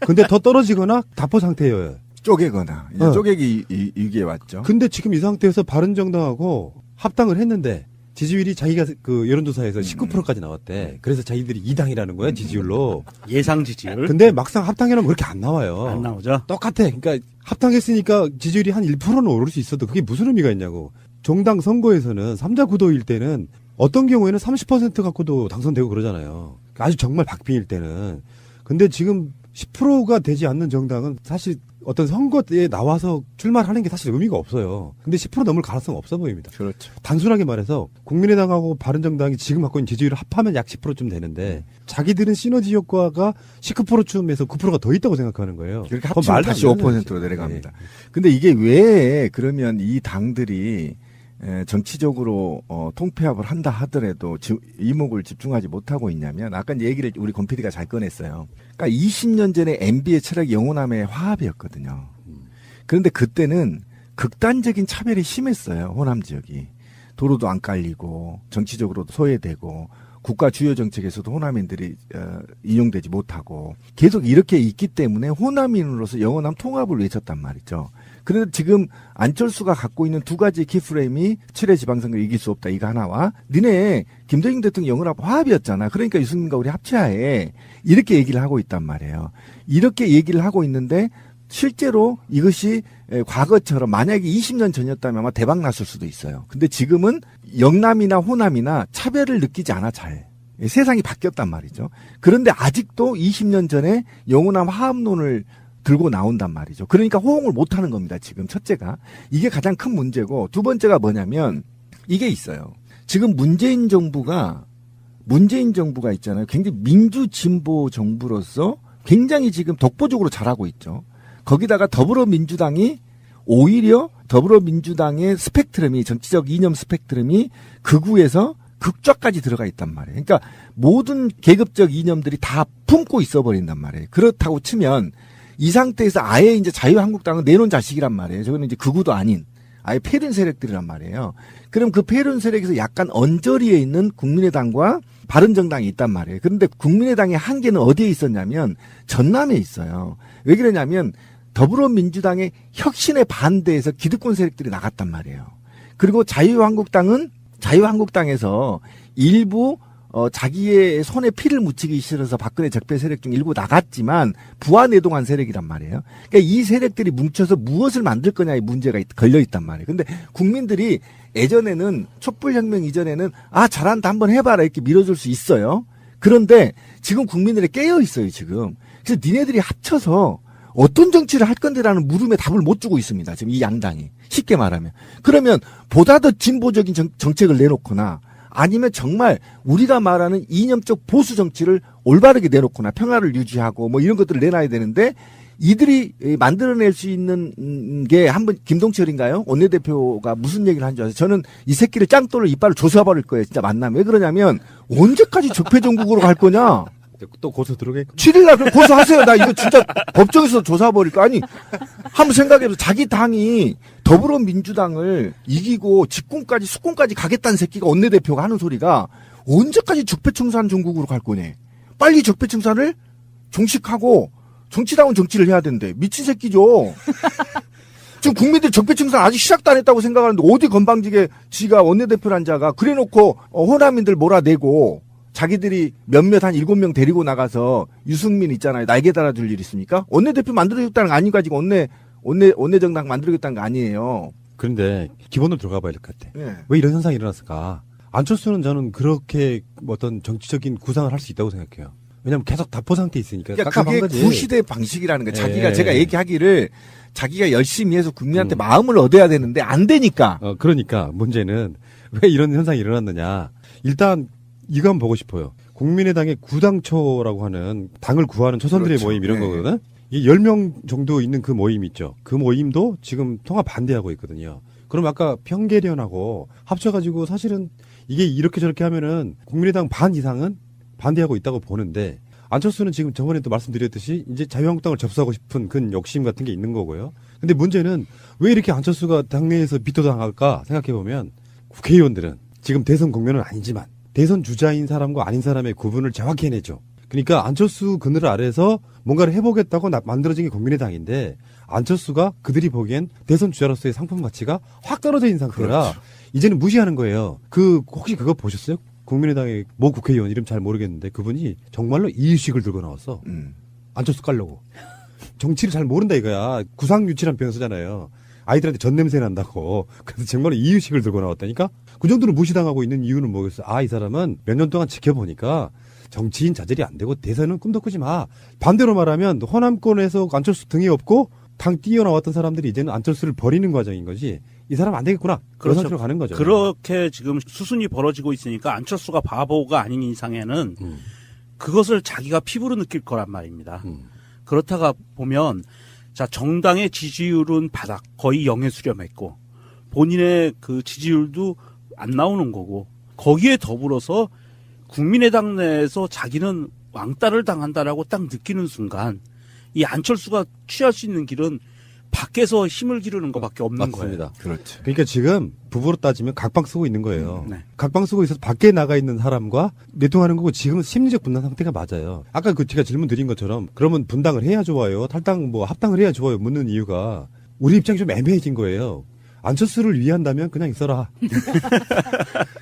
근데 더 떨어지거나 답보 상태예요. 쪼개거나 쪼개기 위기에 왔죠. 근데 지금 이 상태에서 바른정당하고 합당을 했는데 지지율이 자기가 그 여론조사에서 19%까지 나왔대. 그래서 자기들이 2당이라는 거야, 지지율로. 예상 지지율. 근데 막상 합당해놓으면 그렇게 안 나와요. 안 나오죠. 똑같아. 그러니까 합당했으니까 지지율이 한 1%는 오를 수 있어도 그게 무슨 의미가 있냐고. 정당 선거에서는 3자 구도일 때는 어떤 경우에는 30% 갖고도 당선되고 그러잖아요. 아주 정말 박빙일 때는. 근데 지금 10%가 되지 않는 정당은 사실 어떤 선거에 나와서 출마를 하는 게 사실 의미가 없어요. 근데 10% 넘을 가능성은 없어 보입니다. 그렇죠. 단순하게 말해서 국민의당하고 바른정당이 지금 갖고 있는 지지율을 합하면 약 10%쯤 되는데 자기들은 시너지 효과가 19%쯤에서 9%가 더 있다고 생각하는 거예요. 그렇게 합치면 다시 5%로 내려갑니다. 근데 이게 왜 그러면 이 당들이 정치적으로 통폐합을 한다 하더라도 이목을 집중하지 못하고 있냐면 아까 이제 얘기를 우리 권 PD가 잘 꺼냈어요. 그러니까 20년 전에 MB의 철학이 영호남의 화합이었거든요. 그런데 그때는 극단적인 차별이 심했어요. 호남 지역이. 도로도 안 깔리고 정치적으로도 소외되고 국가 주요 정책에서도 호남인들이 인용되지 못하고 계속 이렇게 있기 때문에 호남인으로서 영호남 통합을 외쳤단 말이죠. 그런데 지금 안철수가 갖고 있는 두 가지 키프레임이 7회 지방선거를 이길 수 없다 이거 하나와 니네 김대중 대통령 영호남 화합이었잖아. 그러니까 유승민과 우리 합치하에 이렇게 얘기를 하고 있단 말이에요. 이렇게 얘기를 하고 있는데 실제로 이것이 과거처럼 만약에 20년 전이었다면 아마 대박 났을 수도 있어요. 근데 지금은 영남이나 호남이나 차별을 느끼지 않아 잘. 세상이 바뀌었단 말이죠. 그런데 아직도 20년 전에 영호남 화합론을 들고 나온단 말이죠. 그러니까 호응을 못하는 겁니다. 지금 첫째가. 이게 가장 큰 문제고 두 번째가 뭐냐면 이게 있어요. 지금 문재인 정부가 있잖아요. 굉장히 민주진보 정부로서 굉장히 지금 독보적으로 잘하고 있죠. 거기다가 더불어민주당이 오히려 더불어민주당의 스펙트럼이 정치적 이념 스펙트럼이 극우에서 극좌까지 들어가 있단 말이에요. 그러니까 모든 계급적 이념들이 다 품고 있어 버린단 말이에요. 그렇다고 치면 이 상태에서 아예 이제 자유한국당은 내놓은 자식이란 말이에요. 저거는 이제 극우도 아닌 아예 폐륜 세력들이란 말이에요. 그럼 그 폐륜 세력에서 약간 언저리에 있는 국민의당과 바른정당이 있단 말이에요. 그런데 국민의당의 한계는 어디에 있었냐면 전남에 있어요. 왜 그러냐면 더불어민주당의 혁신에 반대해서 기득권 세력들이 나갔단 말이에요. 그리고 자유한국당에서 일부 자기의 손에 피를 묻히기 싫어서 박근혜 적폐 세력 중 일부 나갔지만 부하내동한 세력이란 말이에요. 그러니까 이 세력들이 뭉쳐서 무엇을 만들 거냐의 문제가 걸려 있단 말이에요. 근데 국민들이 예전에는 촛불혁명 이전에는 잘한다 한번 해봐라 이렇게 밀어줄 수 있어요. 그런데 지금 국민들이 깨어 있어요 지금. 그래서 니네들이 합쳐서 어떤 정치를 할 건데라는 물음에 답을 못 주고 있습니다. 지금 이 양당이. 쉽게 말하면. 그러면 보다 더 진보적인 정책을 내놓거나 아니면 정말 우리가 말하는 이념적 보수 정치를 올바르게 내놓거나 평화를 유지하고 뭐 이런 것들을 내놔야 되는데 이들이 만들어낼 수 있는 게 한번 김동철인가요? 원내대표가 무슨 얘기를 한 줄 아세요? 저는 이 새끼를 짱돌을 이빨을 조사버릴 거예요. 진짜 만나면. 왜 그러냐면 언제까지 적폐정국으로 갈 거냐? 또 고소 들어오겠고. 7일날 고소하세요. 나 이거 진짜 법정에서 조사버릴 거. 아니, 한번 생각해보세요. 자기 당이 더불어민주당을 이기고 집권까지 수권까지 가겠다는 새끼가 원내대표가 하는 소리가 언제까지 적폐청산 전국으로 갈 거냐. 빨리 적폐청산을 종식하고 정치다운 정치를 해야 된대. 미친 새끼죠. 지금 국민들 적폐청산 아직 시작도 안 했다고 생각하는데 어디 건방지게 지가 원내대표란 자가 그래놓고 호남인들 몰아내고 자기들이 몇몇 한 7명 데리고 나가서 유승민 있잖아요. 날개 달아줄 일 있습니까? 원내대표 만들어주겠다는 거 아니고 가지고 원내정당 만들어주겠다는 거 아니에요. 그런데 기본으로 들어가 봐야 될 것 같아. 네. 왜 이런 현상이 일어났을까? 안철수는 저는 그렇게 어떤 정치적인 구상을 할 수 있다고 생각해요. 왜냐하면 계속 답보 상태에 있으니까. 그러니까 그게 구시대 방식이라는 거예요. 자기가 제가 얘기하기를 자기가 열심히 해서 국민한테 마음을 얻어야 되는데 안 되니까. 그러니까 문제는 왜 이런 현상이 일어났느냐. 일단 이거 한번 보고 싶어요. 국민의당의 구당초라고 하는 당을 구하는 초선들의 그렇죠. 모임 이런 네. 거거든. 이 10명 정도 있는 그 모임 있죠. 그 모임도 지금 통합 반대하고 있거든요. 그럼 아까 평계련하고 합쳐가지고 사실은 이게 이렇게 저렇게 하면은 국민의당 반 이상은 반대하고 있다고 보는데 안철수는 지금 저번에도 말씀드렸듯이 이제 자유한국당을 접수하고 싶은 그 욕심 같은 게 있는 거고요. 근데 문제는 왜 이렇게 안철수가 당내에서 비토당할까 생각해보면 국회의원들은 지금 대선 국면은 아니지만 대선 주자인 사람과 아닌 사람의 구분을 정확히 해내죠. 그러니까 안철수 그늘 아래서 뭔가를 해보겠다고 만들어진 게 국민의당인데 안철수가 그들이 보기엔 대선 주자로서의 상품 가치가 확 떨어져 있는 상태라 그렇죠. 이제는 무시하는 거예요. 혹시 그거 보셨어요? 국민의당의 모 국회의원 이름 잘 모르겠는데 그분이 정말로 이유식을 들고 나왔어. 안철수 깔려고. 정치를 잘 모른다 이거야. 구상유치란 표현 쓰잖아요. 아이들한테 전 냄새 난다고. 그래서 정말로 이유식을 들고 나왔다니까? 그 정도로 무시당하고 있는 이유는 뭐겠어? 이 사람은 몇 년 동안 지켜보니까 정치인 자질이 안 되고 대선은 꿈도 꾸지 마. 반대로 말하면 호남권에서 안철수 등이 없고 당 뛰어나왔던 사람들이 이제는 안철수를 버리는 과정인 거지. 이 사람 안 되겠구나. 그런 상태로 가는 거죠. 그렇게 지금 수순이 벌어지고 있으니까 안철수가 바보가 아닌 이상에는 그것을 자기가 피부로 느낄 거란 말입니다. 그렇다가 보면 자 정당의 지지율은 바닥 거의 0에 수렴했고 본인의 그 지지율도 안 나오는 거고 거기에 더불어서 국민의당 내에서 자기는 왕따를 당한다라고 딱 느끼는 순간 이 안철수가 취할 수 있는 길은 밖에서 힘을 기르는 것밖에 없는 맞습니다. 거예요. 그렇죠. 그러니까 지금 부부로 따지면 각방 쓰고 있는 거예요. 네. 각방 쓰고 있어서 밖에 나가 있는 사람과 내통하는 거고 지금은 심리적 분단 상태가 맞아요. 아까 제가 질문 드린 것처럼 그러면 분당을 해야 좋아요? 탈당 합당을 해야 좋아요? 묻는 이유가 우리 입장이 좀 애매해진 거예요. 안철수를 위한다면 그냥 있어라.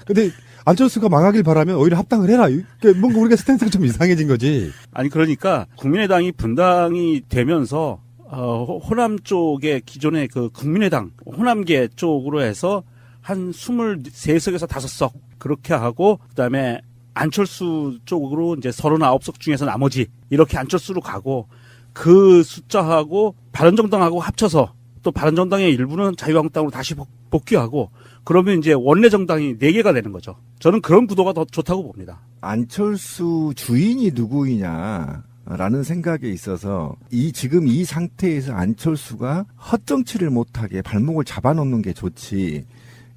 근데 안철수가 망하길 바라면 오히려 합당을 해라. 그러니까 뭔가 우리가 스탠스가 좀 이상해진 거지. 아니 그러니까 국민의당이 분당이 되면서 호남 쪽에 기존의 그 국민의당 호남계 쪽으로 해서 한 23석에서 5석 그렇게 하고 그다음에 안철수 쪽으로 이제 39석 중에서 나머지 이렇게 안철수로 가고 그 숫자하고 바른정당하고 합쳐서 또 바른정당의 일부는 자유한국당으로 다시 복귀하고 그러면 이제 원내정당이 4개가 되는 거죠. 저는 그런 구도가 더 좋다고 봅니다. 안철수 주인이 누구이냐라는 생각에 있어서 지금 이 상태에서 안철수가 헛정치를 못하게 발목을 잡아놓는 게 좋지.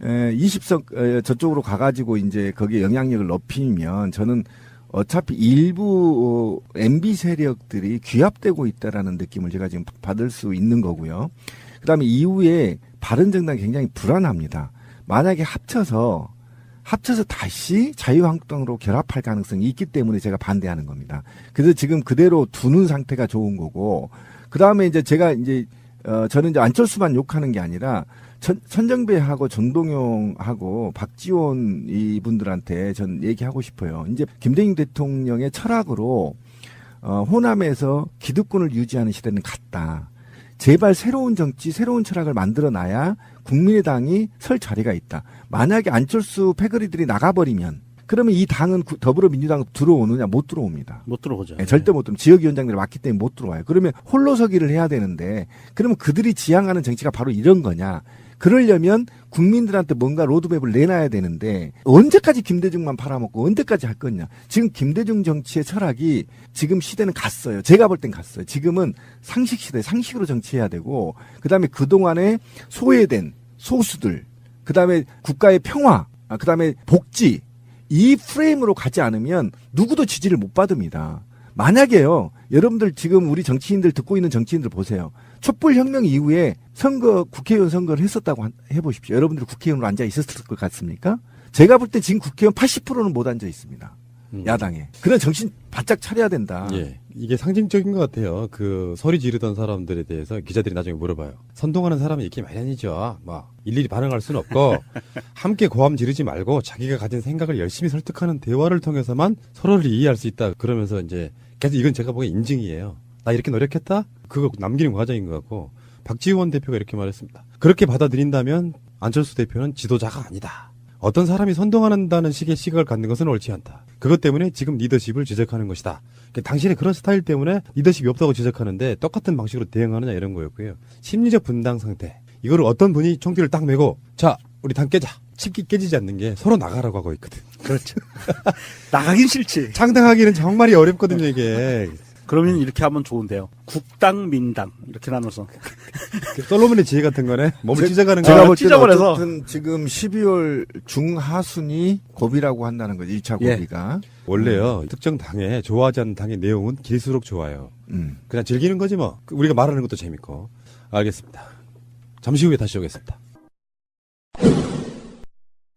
20석 저쪽으로 가가지고 이제 거기에 영향력을 높이면 저는 어차피 일부 MB 세력들이 귀합되고 있다라는 느낌을 제가 지금 받을 수 있는 거고요. 그다음에 이후에 바른정당이 굉장히 불안합니다. 만약에 합쳐서 다시 자유한국당으로 결합할 가능성이 있기 때문에 제가 반대하는 겁니다. 그래서 지금 그대로 두는 상태가 좋은 거고, 그 다음에 이제 제가 저는 이제 안철수만 욕하는 게 아니라 천정배하고 전동용하고 박지원 이분들한테 전 얘기하고 싶어요. 이제 김대중 대통령의 철학으로 호남에서 기득권을 유지하는 시대는 갔다. 제발 새로운 정치, 새로운 철학을 만들어놔야 국민의당이 설 자리가 있다. 만약에 안철수 패거리들이 나가버리면 그러면 이 당은 더불어민주당 들어오느냐? 못 들어옵니다. 못 들어오죠. 네, 절대 못 들어옵니다. 지역위원장들이 왔기 때문에 못 들어와요. 그러면 홀로서기를 해야 되는데 그러면 그들이 지향하는 정치가 바로 이런 거냐? 그러려면 국민들한테 뭔가 로드맵을 내놔야 되는데 언제까지 김대중만 팔아먹고 언제까지 할 거냐. 지금 김대중 정치의 철학이 지금 시대는 갔어요. 제가 볼 땐 갔어요. 지금은 상식 시대, 상식으로 정치해야 되고 그다음에 그동안에 소외된 소수들, 그다음에 국가의 평화, 그다음에 복지 이 프레임으로 가지 않으면 누구도 지지를 못 받습니다. 만약에요, 여러분들 지금 우리 정치인들 듣고 있는 정치인들 보세요. 촛불혁명 이후에 국회의원 선거를 했었다고 해보십시오. 여러분들 국회의원으로 앉아 있었을 것 같습니까? 제가 볼 때 지금 국회의원 80%는 못 앉아 있습니다. 야당에. 그런 정신 바짝 차려야 된다. 예. 이게 상징적인 것 같아요. 그 소리 지르던 사람들에 대해서 기자들이 나중에 물어봐요. 선동하는 사람은 있기 마련이죠. 일일이 반응할 수는 없고 함께 고함 지르지 말고 자기가 가진 생각을 열심히 설득하는 대화를 통해서만 서로를 이해할 수 있다. 그러면서 이제 계속 이건 제가 보기엔 인증이에요. 나 이렇게 노력했다? 그거 남기는 과정인 것 같고 박지원 대표가 이렇게 말했습니다. 그렇게 받아들인다면 안철수 대표는 지도자가 아니다. 어떤 사람이 선동한다는 식의 시각을 갖는 것은 옳지 않다. 그것 때문에 지금 리더십을 지적하는 것이다. 그러니까 당신의 그런 스타일 때문에 리더십이 없다고 지적하는데 똑같은 방식으로 대응하느냐 이런 거였고요. 심리적 분당 상태. 이거를 어떤 분이 총대를 딱 메고 자 우리 당 깨자. 쉽게 깨지지 않는 게 서로 나가라고 하고 있거든. 그렇죠. 나가긴 싫지. 창당하기는 정말이 어렵거든요 이게. 그러면 이렇게 하면 좋은데요. 국당, 민당 이렇게 나눠서. 솔로몬의 지혜 같은 거네. 몸을 찢어가는 거. 제가 볼 때는 어쨌든 지금 12월 중하순이 고비라고 한다는 거죠. 1차 고비가. 원래요. 특정 당에 좋아하지 않는 당의 내용은 길수록 좋아요. 그냥 즐기는 거지 뭐. 우리가 말하는 것도 재밌고. 알겠습니다. 잠시 후에 다시 오겠습니다.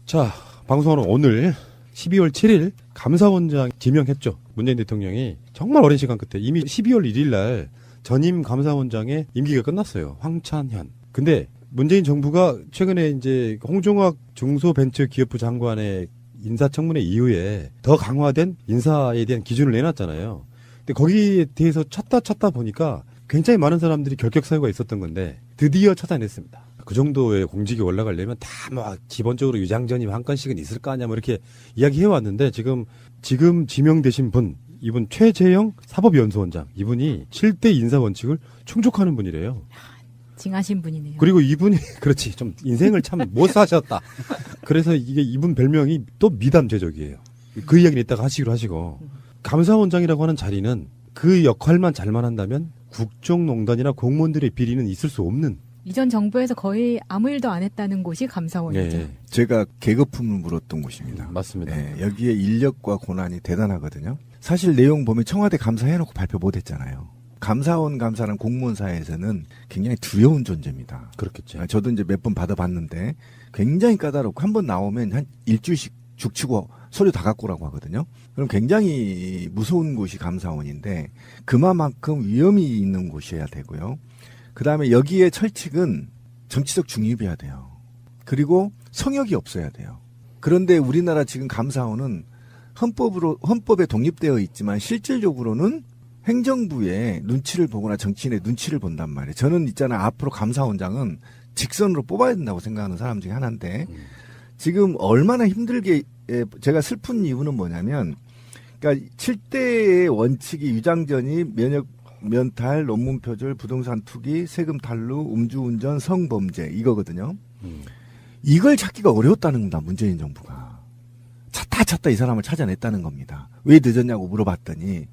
자, 방송하는 오늘 12월 7일 감사원장 지명했죠. 문재인 대통령이 정말 오랜 시간 끝에 이미 12월 1일 날 전임 감사원장의 임기가 끝났어요. 황찬현. 근데 문재인 정부가 최근에 이제 홍종학 중소벤처기업부 장관의 인사청문회 이후에 더 강화된 인사에 대한 기준을 내놨잖아요. 근데 거기에 대해서 찾다 보니까 굉장히 많은 사람들이 결격 사유가 있었던 건데 드디어 찾아냈습니다. 그 정도의 공직이 올라가려면 다 뭐 기본적으로 유장전이 한 건씩은 있을 거 아니야 뭐 이렇게 이야기해 왔는데 지금 지명되신 분 이분 최재형 사법연수원장 이분이 7대 인사 원칙을 충족하는 분이래요. 징하신 분이네요. 그리고 이분이 그렇지 좀 인생을 참 못 사셨다. 그래서 이게 이분 별명이 또 미담제적이에요. 그 이야기는 이따가 하시기로 하시고 감사원장이라고 하는 자리는 그 역할만 잘만 한다면 국정농단이나 공무원들의 비리는 있을 수 없는. 이전 정부에서 거의 아무 일도 안 했다는 곳이 감사원이죠. 네. 제가 계급품을 물었던 곳입니다. 맞습니다. 네, 여기에 인력과 고난이 대단하거든요. 사실 내용 보면 청와대 감사해놓고 발표 못했잖아요. 감사원 감사는 공무원 사회에서는 굉장히 두려운 존재입니다. 그렇겠죠. 저도 이제 몇 번 받아봤는데 굉장히 까다롭고 한 번 나오면 한 일주일씩 죽치고 서류 다 갖고 오라고 하거든요. 그럼 굉장히 무서운 곳이 감사원인데 그만큼 위험이 있는 곳이어야 되고요. 그 다음에 여기에 철칙은 정치적 중립이어야 돼요. 그리고 성역이 없어야 돼요. 그런데 우리나라 지금 감사원은 헌법에 독립되어 있지만 실질적으로는 행정부의 눈치를 보거나 정치인의 눈치를 본단 말이에요. 저는 있잖아요. 앞으로 감사원장은 직선으로 뽑아야 된다고 생각하는 사람 중에 하나인데 지금 얼마나 힘들게 제가 슬픈 이유는 뭐냐면 그러니까 7대의 원칙이 유장전이 면탈, 논문 표절, 부동산 투기, 세금 탈루, 음주운전, 성범죄 이거거든요. 이걸 찾기가 어려웠다는 겁니다. 문재인 정부가. 찾다 이 사람을 찾아냈다는 겁니다. 왜 늦었냐고 물어봤더니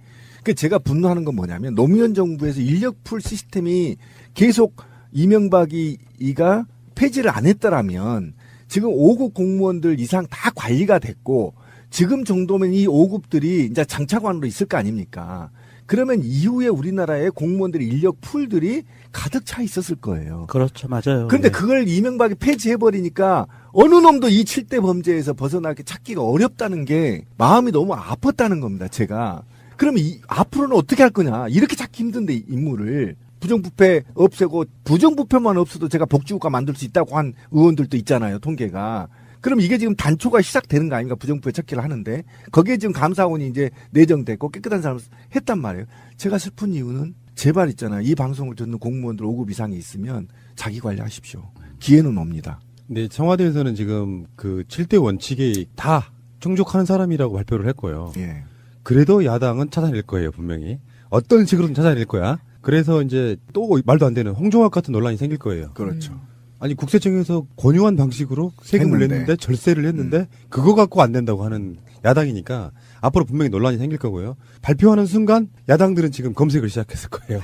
제가 분노하는 건 뭐냐면 노무현 정부에서 인력풀 시스템이 계속 이명박이가 폐지를 안 했더라면 지금 5급 공무원들 이상 다 관리가 됐고 지금 정도면 이 5급들이 이제 장차관으로 있을 거 아닙니까? 그러면 이후에 우리나라의 공무원들의 인력 풀들이 가득 차 있었을 거예요. 그렇죠. 맞아요. 그런데 네. 그걸 이명박이 폐지해버리니까 어느 놈도 이 7대 범죄에서 벗어나게 찾기가 어렵다는 게 마음이 너무 아팠다는 겁니다. 제가. 그러면 앞으로는 어떻게 할 거냐. 이렇게 찾기 힘든데 인물을. 부정부패 없애고 부정부패만 없어도 제가 복지국가 만들 수 있다고 한 의원들도 있잖아요. 통계가. 그럼 이게 지금 단초가 시작되는 거 아닙니까? 부정부패 찾기를 하는데 거기에 지금 감사원이 이제 내정됐고 깨끗한 사람을 했단 말이에요. 제가 슬픈 이유는 제발 있잖아요. 이 방송을 듣는 공무원들 5급 이상이 있으면 자기 관리하십시오. 기회는 옵니다. 네, 청와대에서는 지금 그 7대 원칙이 다 충족하는 사람이라고 발표를 했고요. 예. 그래도 야당은 찾아낼 거예요, 분명히. 어떤 식으로든 찾아낼 거야. 그래서 이제 또 말도 안 되는 홍종학 같은 논란이 생길 거예요. 그렇죠. 아니 국세청에서 권유한 방식으로 세금을 냈는데 절세를 했는데 그거 갖고 안 된다고 하는 야당이니까 앞으로 분명히 논란이 생길 거고요. 발표하는 순간 야당들은 지금 검색을 시작했을 거예요.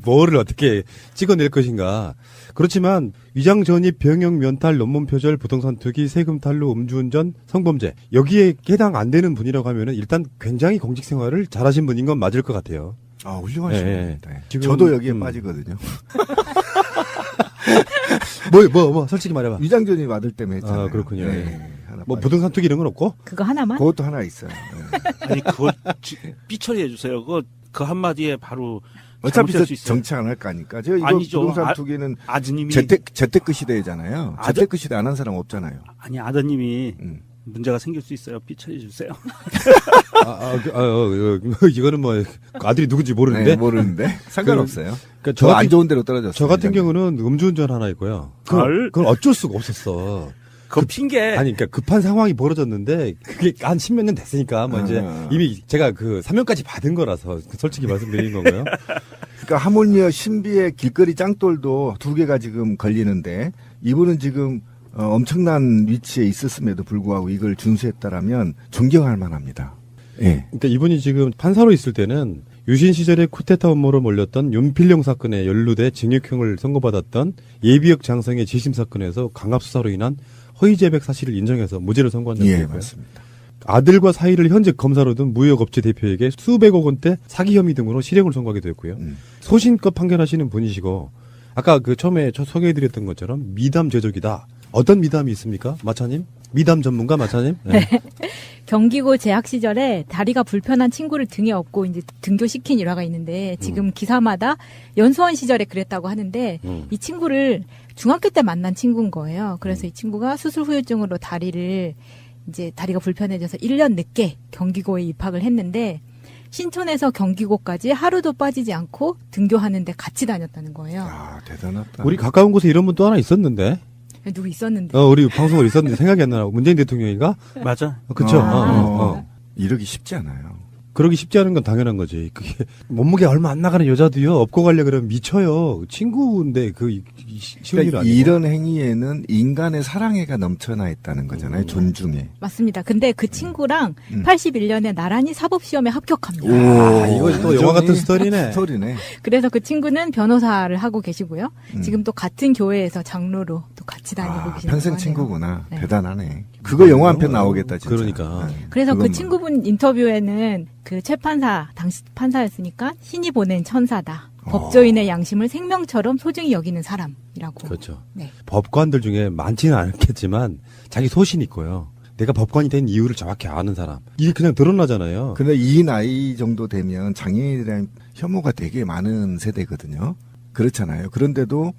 뭐를 어떻게 찍어낼 것인가. 그렇지만 위장 전입, 병역 면탈, 논문 표절, 부동산 투기, 세금 탈루, 음주운전, 성범죄 여기에 해당 안 되는 분이라고 하면은 일단 굉장히 공직 생활을 잘하신 분인 건 맞을 것 같아요. 아, 훌륭하시네. 네. 네. 저도 여기에 빠지거든요. 뭐, 솔직히 말해봐. 위장전입 아들 때문에 했잖아요. 아, 그렇군요. 네. 뭐, 부동산 투기 이런 건 없고? 그거 하나만? 그것도 하나 있어요. 네. 아니, 그거 삐처리해 주세요. 그 한마디에 바로. 어차피 정치 안 할 거니까. 제가 이거 아니죠. 부동산 투기는 아드님이. 재테크 시대잖아요. 재테크 시대 안 한 사람 없잖아요. 아니, 아드님이. 문제가 생길 수 있어요. 삐처리해 주세요. 이거는 뭐 아들이 누군지 모르는데. 네, 모르는데 상관없어요. 그러니까 저 안 좋은 데로 떨어졌어요. 저 같은 경우는 음주운전 하나 있고요. 그건 어쩔 수가 없었어. 그 핑계. 아니, 그러니까 급한 상황이 벌어졌는데 그게 한 10몇 년 됐으니까 뭐 이제 이미 제가 그 사면까지 받은 거라서 솔직히 말씀드리는 거고요. 그러니까 하물며 신비의 길거리 짱돌도 2개가 지금 걸리는데 이분은 지금 엄청난 위치에 있었음에도 불구하고 이걸 준수했다라면 존경할 만합니다. 예. 그러니까 이분이 지금 판사로 있을 때는 유신 시절에 쿠데타 음모로 몰렸던 윤필룡 사건에 연루돼 징역형을 선고받았던 예비역 장성의 재심 사건에서 강압 수사로 인한 허위 재백 사실을 인정해서 무죄를 선고한 적이 있고요. 맞습니다. 아들과 사이를 현직 검사로 둔 무역업체 대표에게 수백억 원대 사기 혐의 등으로 실형을 선고하기도 했고요. 소신껏 판결하시는 분이시고 아까 그 처음에 소개해드렸던 것처럼 미담 제조기다. 어떤 미담이 있습니까? 마차님? 미담 전문가 마차님? 네. 경기고 재학 시절에 다리가 불편한 친구를 등에 업고 이제 등교시킨 일화가 있는데 지금 기사마다 연수원 시절에 그랬다고 하는데 이 친구를 중학교 때 만난 친구인 거예요. 그래서 이 친구가 수술 후유증으로 다리가 불편해져서 1년 늦게 경기고에 입학을 했는데 신촌에서 경기고까지 하루도 빠지지 않고 등교하는데 같이 다녔다는 거예요. 아, 대단하다. 우리 가까운 곳에 이런 분 또 하나 있었는데. 누구 있었는데? 우리 방송을 있었는데 생각이 안 나고 문재인 대통령이가 맞아. 그쵸. 이러기 쉽지 않아요. 그러기 쉽지 않은 건 당연한 거지. 그게 몸무게 얼마 안 나가는 여자도요. 업고 가려 그러면 미쳐요. 친구인데 쉬운 일 그러니까 아니고. 이런 행위에는 인간의 사랑애가 넘쳐나 있다는 거잖아요. 존중에. 맞습니다. 근데 그 친구랑 81년에 나란히 사법시험에 합격합니다. 이거 또 영화 같은 스토리네. 스토리네. 그래서 그 친구는 변호사를 하고 계시고요. 지금 또 같은 교회에서 장로로 또 같이 다니고 계시는 평생 거네요. 친구구나. 네. 대단하네. 그거 영화 한 편 나오겠다, 진짜. 그러니까. 그래서 그 그것만. 친구분 인터뷰에는 그 최 판사, 당시 판사였으니까 신이 보낸 천사다. 법조인의 양심을 생명처럼 소중히 여기는 사람이라고. 그렇죠. 네. 법관들 중에 많지는 않겠지만 자기 소신이 있고요. 내가 법관이 된 이유를 정확히 아는 사람. 이게 그냥 드러나잖아요. 근데 이 나이 정도 되면 장애인에 대한 혐오가 되게 많은 세대거든요. 그렇잖아요. 그런데도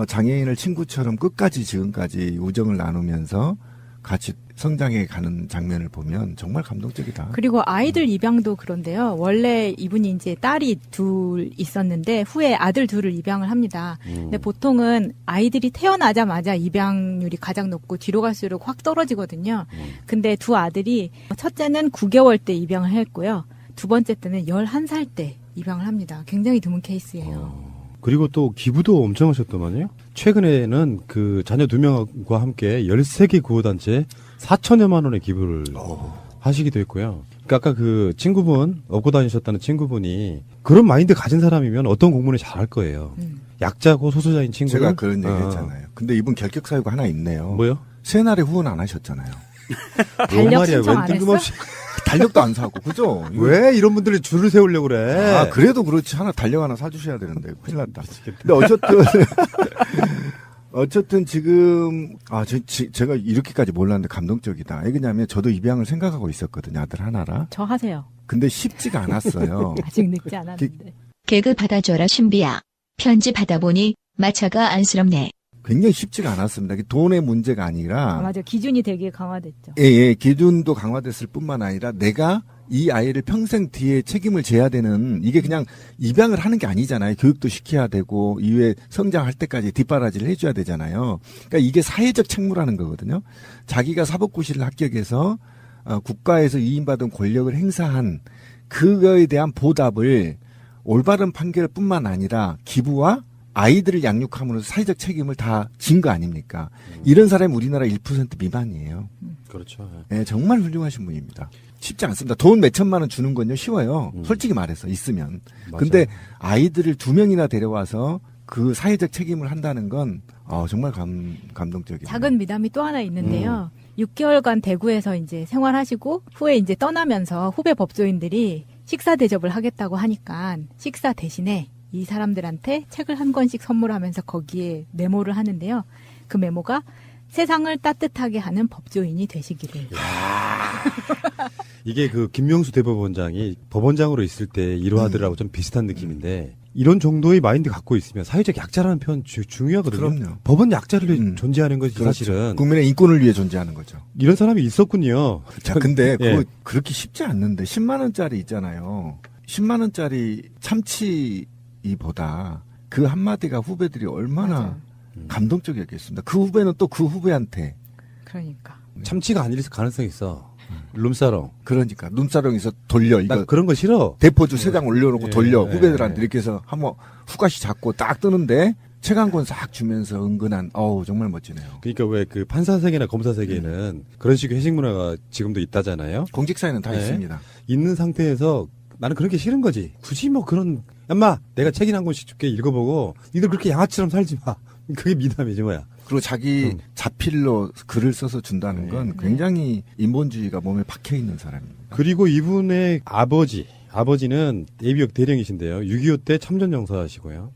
장애인을 친구처럼 끝까지 지금까지 우정을 나누면서 같이 성장해 가는 장면을 보면 정말 감동적이다. 그리고 아이들 입양도 그런데요. 원래 이분이 이제 딸이 둘 있었는데 후에 아들 둘을 입양을 합니다. 근데 보통은 아이들이 태어나자마자 입양률이 가장 높고 뒤로 갈수록 확 떨어지거든요. 근데 두 아들이 첫째는 9개월 때 입양을 했고요. 두 번째 때는 11살 때 입양을 합니다. 굉장히 드문 케이스예요. 그리고 또 기부도 엄청 하셨더만요. 최근에는 그 자녀 2명과 함께 13개 구호단체에 4천여만 원의 기부를 하시기도 했고요. 그러니까 아까 그 친구분, 업고 다니셨다는 친구분이 그런 마인드 가진 사람이면 어떤 공무원을 잘할 거예요. 약자고 소수자인 친구를. 제가 그런 얘기 했잖아요. 근데 이분 결격 사유가 하나 있네요. 뭐요? 새날에 후원 안 하셨잖아요. 달력 신청 안 했어? 달력도 안 사고, 그죠? 왜 이런 분들이 줄을 세우려고 그래? 그래도 그렇지. 달력 하나 사주셔야 되는데. 큰일 났다. 근데 어쨌든 지금, 제가 이렇게까지 몰랐는데 감동적이다. 왜냐면 저도 입양을 생각하고 있었거든요. 아들 하나라. 저 하세요. 근데 쉽지가 않았어요. 아직 늦지 않았는데. 개그 받아줘라 신비야. 편지 받아보니 마차가 안쓰럽네. 굉장히 쉽지가 않았습니다. 돈의 문제가 아니라. 맞아. 기준이 되게 강화됐죠. 예, 기준도 강화됐을 뿐만 아니라 내가 이 아이를 평생 뒤에 책임을 져야 되는, 이게 그냥 입양을 하는 게 아니잖아요. 교육도 시켜야 되고 이후에 성장할 때까지 뒷바라지를 해줘야 되잖아요. 그러니까 이게 사회적 책무라는 거거든요. 자기가 사법고시를 합격해서 국가에서 위임받은 권력을 행사한 그거에 대한 보답을 올바른 판결뿐만 아니라 기부와 아이들을 양육함으로써 사회적 책임을 다 진 거 아닙니까? 이런 사람이 우리나라 1% 미만이에요. 그렇죠. 네, 정말 훌륭하신 분입니다. 쉽지 않습니다. 돈 몇천만 원 주는 건요, 쉬워요. 솔직히 말해서, 있으면. 맞아요. 근데 아이들을 2명이나 데려와서 그 사회적 책임을 한다는 건, 정말 감동적이에요. 작은 미담이 또 하나 있는데요. 6개월간 대구에서 이제 생활하시고 후에 이제 떠나면서 후배 법조인들이 식사 대접을 하겠다고 하니까 식사 대신에 이 사람들한테 책을 한 권씩 선물하면서 거기에 메모를 하는데요. 그 메모가 세상을 따뜻하게 하는 법조인이 되시기를. 이게 그 김명수 대법원장이 법원장으로 있을 때 이러하더라고 좀 비슷한 느낌인데 이런 정도의 마인드 갖고 있으면 사회적 약자라는 표현 중요하거든요. 그럼요. 법은 약자를 존재하는 것이 그렇죠. 사실은. 국민의 인권을 위해 존재하는 거죠. 이런 사람이 있었군요. 자, 근데 예. 그거 그렇게 쉽지 않는데 10만 원짜리 있잖아요. 10만 원짜리 참치보다 그 한마디가 후배들이 얼마나 감동적이었겠습니다. 그 후배는 또 그 후배한테 그러니까. 참치가 아닐 가능성이 있어. 룸사롱. 그러니까 눈사롱에서 돌려. 나 이거 그런 거 싫어. 대포주 3장 올려놓고 예, 돌려. 예, 후배들한테 예. 이렇게 해서 한번 후가시 잡고 딱 뜨는데 책 한 권 싹 주면서 은근한 정말 멋지네요. 그러니까 왜 그 판사 세계나 검사 세계는 그런 식의 회식 문화가 지금도 있다잖아요. 공직사회는 다 네. 있습니다. 있는 상태에서 나는 그런 게 싫은 거지. 굳이 뭐 그런 엄마 내가 책이나 한 권씩 줄게 읽어보고 니들 그렇게 양아치처럼 살지 마. 그게 미담이지 뭐야. 그리고 자기 자필로 글을 써서 준다는 건 굉장히 인본주의가 몸에 박혀 있는 사람입니다. 그리고 이분의 아버지는 예비역 대령이신데요. 6.25 때 참전 용사시고요.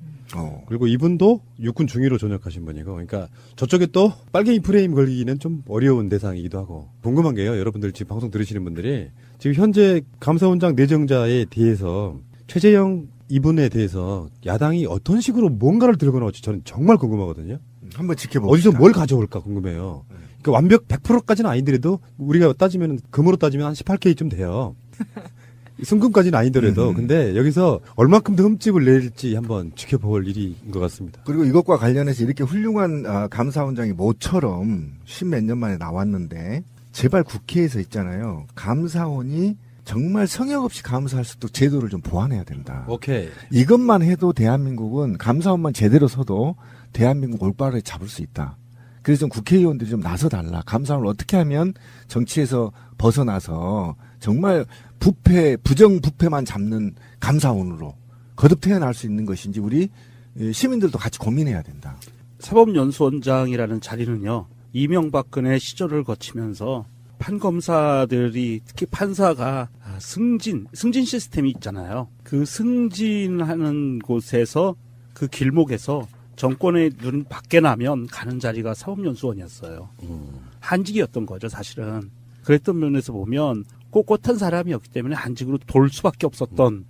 그리고 이분도 육군 중위로 전역하신 분이고, 그러니까 저쪽에 또 빨갱이 프레임 걸리기는 좀 어려운 대상이기도 하고. 궁금한 게요, 여러분들 지금 방송 들으시는 분들이 지금 현재 감사원장 내정자에 대해서 최재형 이분에 대해서 야당이 어떤 식으로 뭔가를 들고 나올지 저는 정말 궁금하거든요. 한번 지켜봅시다. 어디서 뭘 가져올까 궁금해요. 그러니까 완벽 100%까지는 아니더라도 우리가 따지면 금으로 따지면 한 18K쯤 돼요. 순금까지는 아니더라도 근데 여기서 얼만큼 더 흠집을 낼지 한번 지켜볼 일인 것 같습니다. 그리고 이것과 관련해서 이렇게 훌륭한 감사원장이 모처럼 10몇 년 만에 나왔는데 제발 국회에서 있잖아요. 감사원이 정말 성역 없이 감사할 수 있도록 제도를 좀 보완해야 된다. 오케이. 이것만 해도 대한민국은 감사원만 제대로 서도 대한민국 올바르게 잡을 수 있다. 그래서 좀 국회의원들이 좀 나서달라. 감사원을 어떻게 하면 정치에서 벗어나서 정말 부정부패만 잡는 감사원으로 거듭 태어날 수 있는 것인지 우리 시민들도 같이 고민해야 된다. 사법연수원장이라는 자리는요, 이명박근혜 시절을 거치면서 판검사들이, 특히 판사가 승진 시스템이 있잖아요. 그 승진하는 곳에서, 그 길목에서 정권의 눈 밖에 나면 가는 자리가 사법연수원이었어요. 한직이었던 거죠, 사실은. 그랬던 면에서 보면 꼿꼿한 사람이었기 때문에 한직으로 돌 수밖에 없었던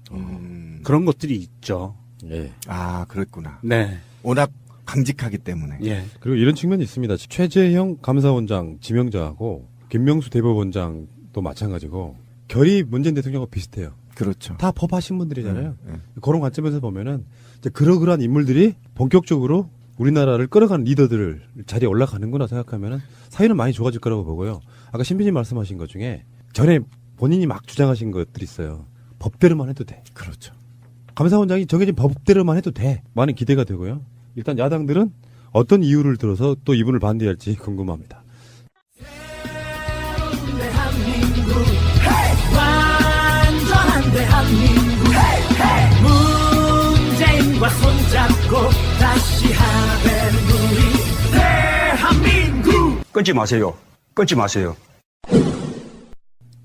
그런 것들이 있죠. 네. 아, 그랬구나. 네. 워낙 강직하기 때문에. 예. 그리고 이런 측면이 있습니다. 최재형 감사원장 지명자하고 김명수 대법원장도 마찬가지고 결이 문재인 대통령과 비슷해요. 그렇죠. 다 법하신 분들이잖아요. 그런 관점에서 보면은 이제 그러한 인물들이 본격적으로 우리나라를 끌어가는 리더들을 자리에 올라가는구나 생각하면은 사회는 많이 좋아질 거라고 보고요. 아까 신비님 말씀하신 것 중에 전에 본인이 막 주장하신 것들이 있어요. 법대로만 해도 돼. 그렇죠. 감사원장이 정해진 법대로만 해도 돼. 많은 기대가 되고요. 일단 야당들은 어떤 이유를 들어서 또 이분을 반대할지 궁금합니다. 완전한 대한민국 문재인과 손잡고 다시 하는 우리 대한민국. 끊지 마세요. 끊지 마세요.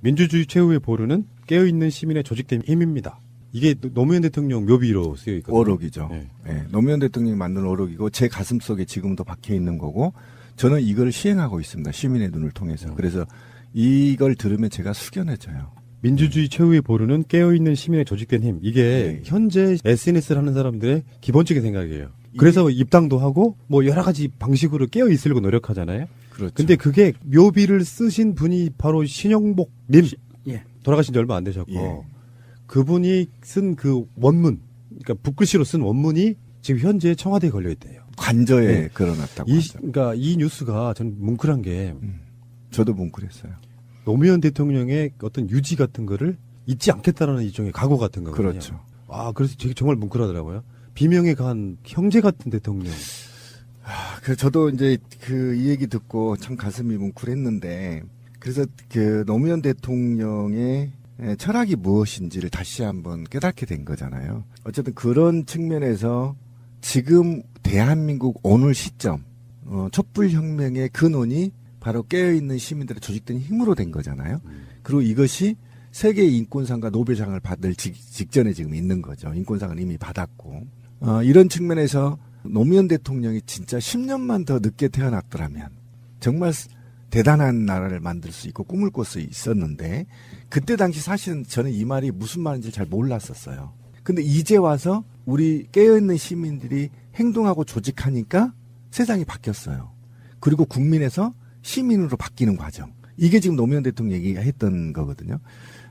민주주의 최후의 보루는 깨어있는 시민의 조직된 힘입니다. 이게 노무현 대통령 묘비로 쓰여 있거든요. 오록이죠. 네. 네, 노무현 대통령이 만든 오록이고 제 가슴 속에 지금도 박혀 있는 거고 저는 이걸 시행하고 있습니다. 시민의 눈을 통해서. 그래서 이걸 들으면 제가 숙연해져요. 민주주의 최후의 보루는 깨어있는 시민의 조직된 힘. 이게 현재 SNS를 하는 사람들의 기본적인 생각이에요. 그래서 입당도 하고 뭐 여러 가지 방식으로 깨어 있으려고 노력하잖아요. 그렇죠. 근데 그게 묘비를 쓰신 분이 바로 신영복 님. 예. 돌아가신 지 얼마 안 되셨고 그분이 쓴 그 원문, 그러니까 붓글씨로 쓴 원문이 지금 현재 청와대에 걸려 있대요. 관저에 걸어놨다고 하죠. 그러니까 이 뉴스가 저는 뭉클한 게 저도 뭉클했어요. 노무현 대통령의 어떤 유지 같은 거를 잊지 않겠다라는 일종의 각오 같은 거거든요. 그렇죠. 아, 그래서 되게 정말 뭉클하더라고요. 비명에 간 형제 같은 대통령. 그 저도 이제 이 얘기 듣고 참 가슴이 뭉클했는데 그래서 그 노무현 대통령의 철학이 무엇인지를 다시 한번 깨닫게 된 거잖아요. 어쨌든 그런 측면에서 지금 대한민국 오늘 시점 촛불혁명의 근원이 바로 깨어있는 시민들의 조직된 힘으로 된 거잖아요. 그리고 이것이 세계 인권상과 노벨상을 받을 직전에 지금 있는 거죠. 인권상은 이미 받았고 이런 측면에서 노무현 대통령이 진짜 10년만 더 늦게 태어났더라면 정말 대단한 나라를 만들 수 있고 꿈을 꿀 수 있었는데 그때 당시 사실은 저는 이 말이 무슨 말인지 잘 몰랐었어요. 근데 이제 와서 우리 깨어있는 시민들이 행동하고 조직하니까 세상이 바뀌었어요. 그리고 국민에서 시민으로 바뀌는 과정. 이게 지금 노무현 대통령 얘기했던 거거든요.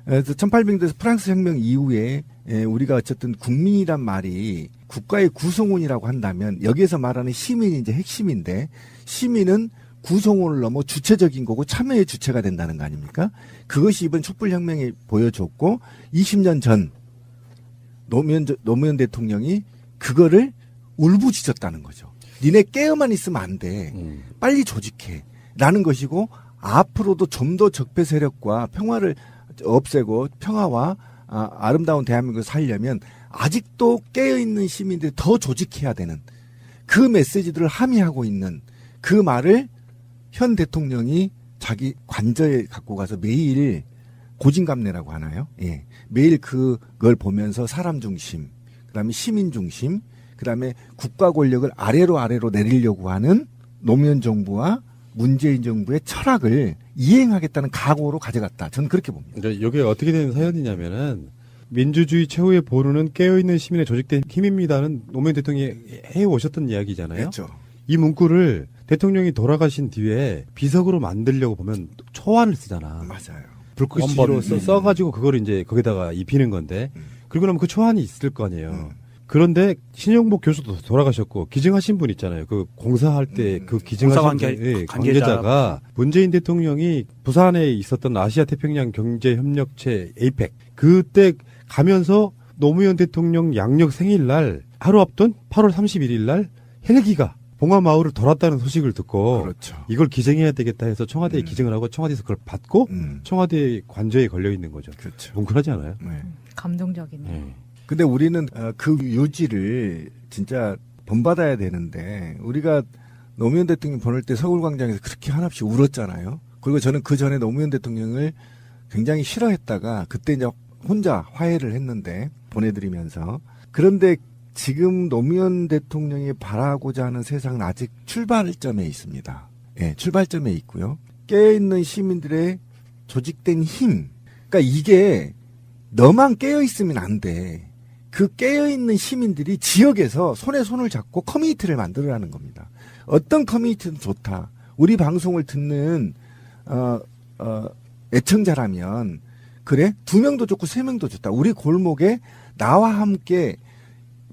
그래서 1800년대 프랑스 혁명 이후에 우리가 어쨌든 국민이란 말이 국가의 구성원이라고 한다면 여기에서 말하는 시민이 이제 핵심인데 시민은 구성원을 넘어 주체적인 거고 참여의 주체가 된다는 거 아닙니까? 그것이 이번 촛불혁명이 보여줬고 20년 전 노무현 대통령이 그거를 울부짖었다는 거죠. 니네 깨어만 있으면 안 돼. 빨리 조직해. 라는 것이고 앞으로도 좀 더 적폐 세력과 평화를 없애고 평화와 아름다운 대한민국을 살려면 아직도 깨어있는 시민들이 더 조직해야 되는 그 메시지들을 함의하고 있는 그 말을 현 대통령이 자기 관저에 갖고 가서 매일 고진감래라고 하나요? 예. 매일 그걸 보면서 사람 중심, 그다음에 시민 중심, 그다음에 국가 권력을 아래로 내리려고 하는 노무현 정부와 문재인 정부의 철학을 이행하겠다는 각오로 가져갔다. 저는 그렇게 봅니다. 그러니까 이게 어떻게 된 사연이냐면은 민주주의 최후의 보루는 깨어있는 시민의 조직된 힘입니다는 노무현 대통령이 해오셨던 이야기잖아요. 그렇죠. 이 문구를 대통령이 돌아가신 뒤에 비석으로 만들려고 보면 초안을 쓰잖아. 맞아요. 불꽃시로 써가지고 그걸 이제 거기다가 입히는 건데 그리고 나면 그 초안이 있을 거 아니에요. 그런데 신영복 교수도 돌아가셨고 기증하신 분 있잖아요. 그 공사할 때 그 기증하신 관계자가 문재인 대통령이 부산에 있었던 아시아 태평양 경제협력체 에이펙 그때 가면서 노무현 대통령 양력 생일날 하루 앞둔 8월 31일 날 헬기가 봉화마을을 돌았다는 소식을 듣고 그렇죠. 이걸 기증해야 되겠다 해서 청와대에 기증을 하고 청와대에서 그걸 받고 청와대 관저에 걸려 있는 거죠. 그렇죠. 뭉클하지 않아요? 네. 감동적이네요. 근데 우리는 그 유지를 진짜 본받아야 되는데 우리가 노무현 대통령 보낼 때 서울광장에서 그렇게 한없이 울었잖아요. 그리고 저는 그 전에 노무현 대통령을 굉장히 싫어했다가 그때 이제 혼자 화해를 했는데 보내드리면서 그런데 지금 노무현 대통령이 바라고자 하는 세상은 아직 출발점에 있습니다. 예, 출발점에 있고요. 깨어있는 시민들의 조직된 힘. 그러니까 이게 너만 깨어있으면 안 돼. 그 깨어있는 시민들이 지역에서 손에 손을 잡고 커뮤니티를 만들어라는 겁니다. 어떤 커뮤니티든 좋다. 우리 방송을 듣는 애청자라면 그래? 2명도 좋고 3명도 좋다. 우리 골목에 나와 함께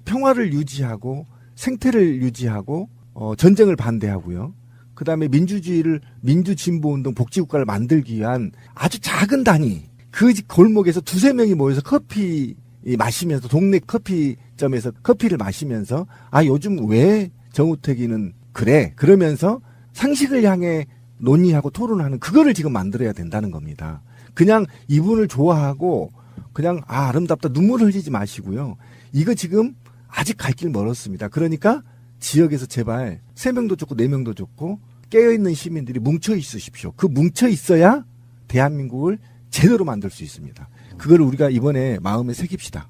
평화를 유지하고 생태를 유지하고 전쟁을 반대하고요. 그다음에 민주진보운동 복지국가를 만들기 위한 아주 작은 단위 그 골목에서 2-3명이 모여서 커피 마시면서 동네 커피점에서 커피를 마시면서 요즘 왜 정우택이는 그래? 그러면서 상식을 향해 논의하고 토론하는 그거를 지금 만들어야 된다는 겁니다. 그냥 이분을 좋아하고 그냥 아름답다 눈물을 흘리지 마시고요. 이거 지금 아직 갈 길 멀었습니다. 그러니까 지역에서 제발 3명도 좋고 4명도 좋고 깨어있는 시민들이 뭉쳐 있으십시오. 그 뭉쳐 있어야 대한민국을 제대로 만들 수 있습니다. 그걸 우리가 이번에 마음에 새깁시다.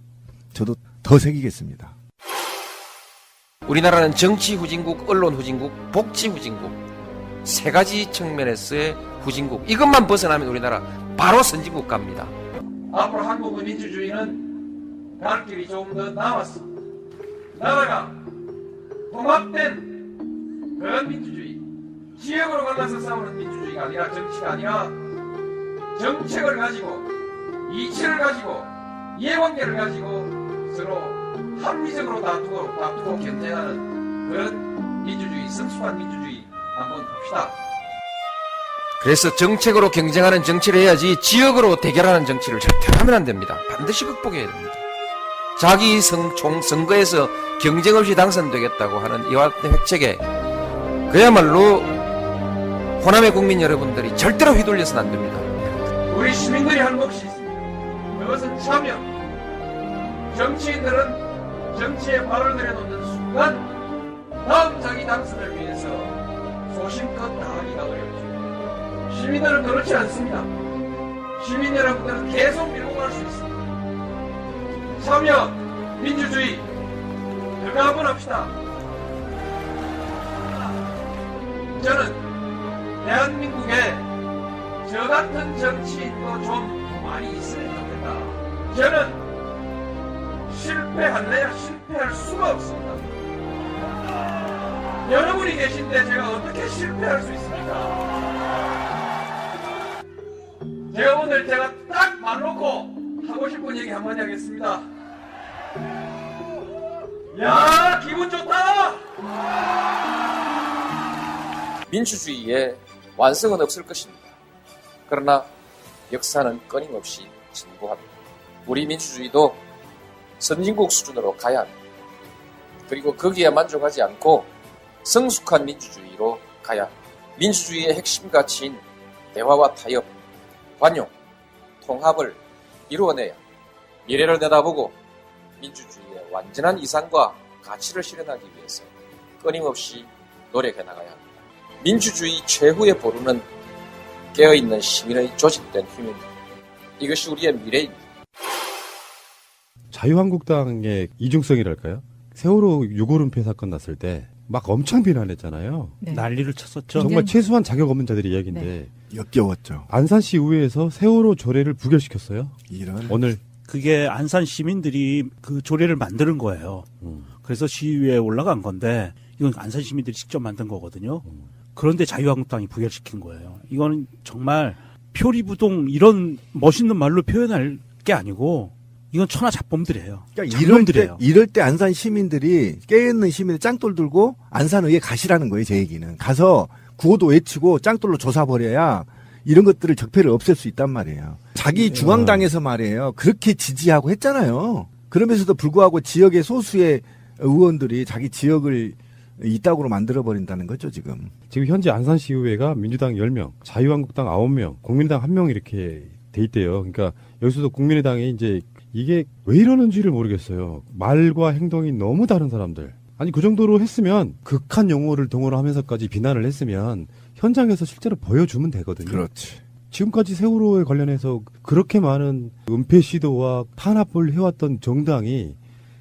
저도 더 새기겠습니다. 우리나라는 정치 후진국, 언론 후진국, 복지 후진국 3가지 측면에서의 후진국 이것만 벗어나면 우리나라 바로 선진국 갑니다. 앞으로 한국의 민주주의는 갈 길이 조금 더 남았습니다. 나라가 통합된 그런 민주주의, 지역으로 갈라서 싸우는 민주주의가 아니라 정치가 아니라 정책을 가지고 이치를 가지고 이해관계를 가지고 서로 합리적으로 다투고 견제하는 그런 민주주의, 성숙한 민주주의 한번 봅시다. 그래서 정책으로 경쟁하는 정치를 해야지 지역으로 대결하는 정치를 절대 하면 안 됩니다. 반드시 극복해야 됩니다. 자기 선거에서 경쟁 없이 당선되겠다고 하는 이와 같은 획책에 그야말로 호남의 국민 여러분들이 절대로 휘둘려서는 안 됩니다. 우리 시민들이 할 몫이 있습니다. 그것은 참여. 정치인들은 정치에 발을 내려놓는 순간 다음 자기 당선을 위해서 소신껏 나가기가 어렵죠. 시민들은 그렇지 않습니다. 시민 여러분들은 계속 밀고 갈 수 있습니다. 참여, 민주주의, 그거 한번 합시다. 저는 대한민국에 저 같은 정치인도 좀 많이 있으면 좋겠다. 저는 실패할래야 실패할 수가 없습니다. 여러분이 계신데 제가 어떻게 실패할 수 있습니까? 제가 오늘 딱 말 놓고 하고 싶은 얘기 한마디 하겠습니다. 야, 기분 좋다! 민주주의의 완성은 없을 것입니다. 그러나 역사는 끊임없이 진보합니다. 우리 민주주의도 선진국 수준으로 가야 합니다. 그리고 거기에 만족하지 않고 성숙한 민주주의로 가야 합니다. 민주주의의 핵심 가치인 대화와 타협, 관용, 통합을 이루어내야 미래를 내다보고 민주주의의 완전한 이상과 가치를 실현하기 위해서 끊임없이 노력해 나가야 합니다. 민주주의 최후의 보루는 깨어있는 시민의 조직된 힘입니다. 이것이 우리의 미래입니다. 자유한국당의 이중성이랄까요? 세월호 유골은폐 사건 났을 때 막 엄청 비난했잖아요. 네. 난리를 쳤었죠. 정말 최소한 자격 없는 자들의 이야기인데 네. 역겨웠죠. 안산시 의회에서 세월호 조례를 부결시켰어요. 오늘 그게 안산 시민들이 그 조례를 만드는 거예요. 그래서 시위에 올라간 건데 이건 안산 시민들이 직접 만든 거거든요. 그런데 자유한국당이 부결시킨 거예요. 이거는 정말 표리부동 이런 멋있는 말로 표현할 게 아니고 이건 천하잡범들이에요. 그러니까 잡범들이에요. 이럴 때 안산 시민들이 깨어있는 시민들 짱돌 들고 안산의회 가시라는 거예요. 제 얘기는. 가서 구호도 외치고 짱돌로 조사버려야 이런 것들을 적폐를 없앨 수 있단 말이에요. 자기 중앙당에서 말이에요. 그렇게 지지하고 했잖아요. 그러면서도 불구하고 지역의 소수의 의원들이 자기 지역을 이따구로 만들어버린다는 거죠, 지금. 지금 현재 안산시 의회가 민주당 10명, 자유한국당 9명, 국민의당 1명 이렇게 돼 있대요. 그러니까 여기서도 국민의당이 이제 이게 왜 이러는지를 모르겠어요. 말과 행동이 너무 다른 사람들. 아니 그 정도로 했으면 극한 용어를 동원을 하면서까지 비난을 했으면 현장에서 실제로 보여주면 되거든요. 그렇지. 지금까지 세월호에 관련해서 그렇게 많은 은폐 시도와 탄압을 해왔던 정당이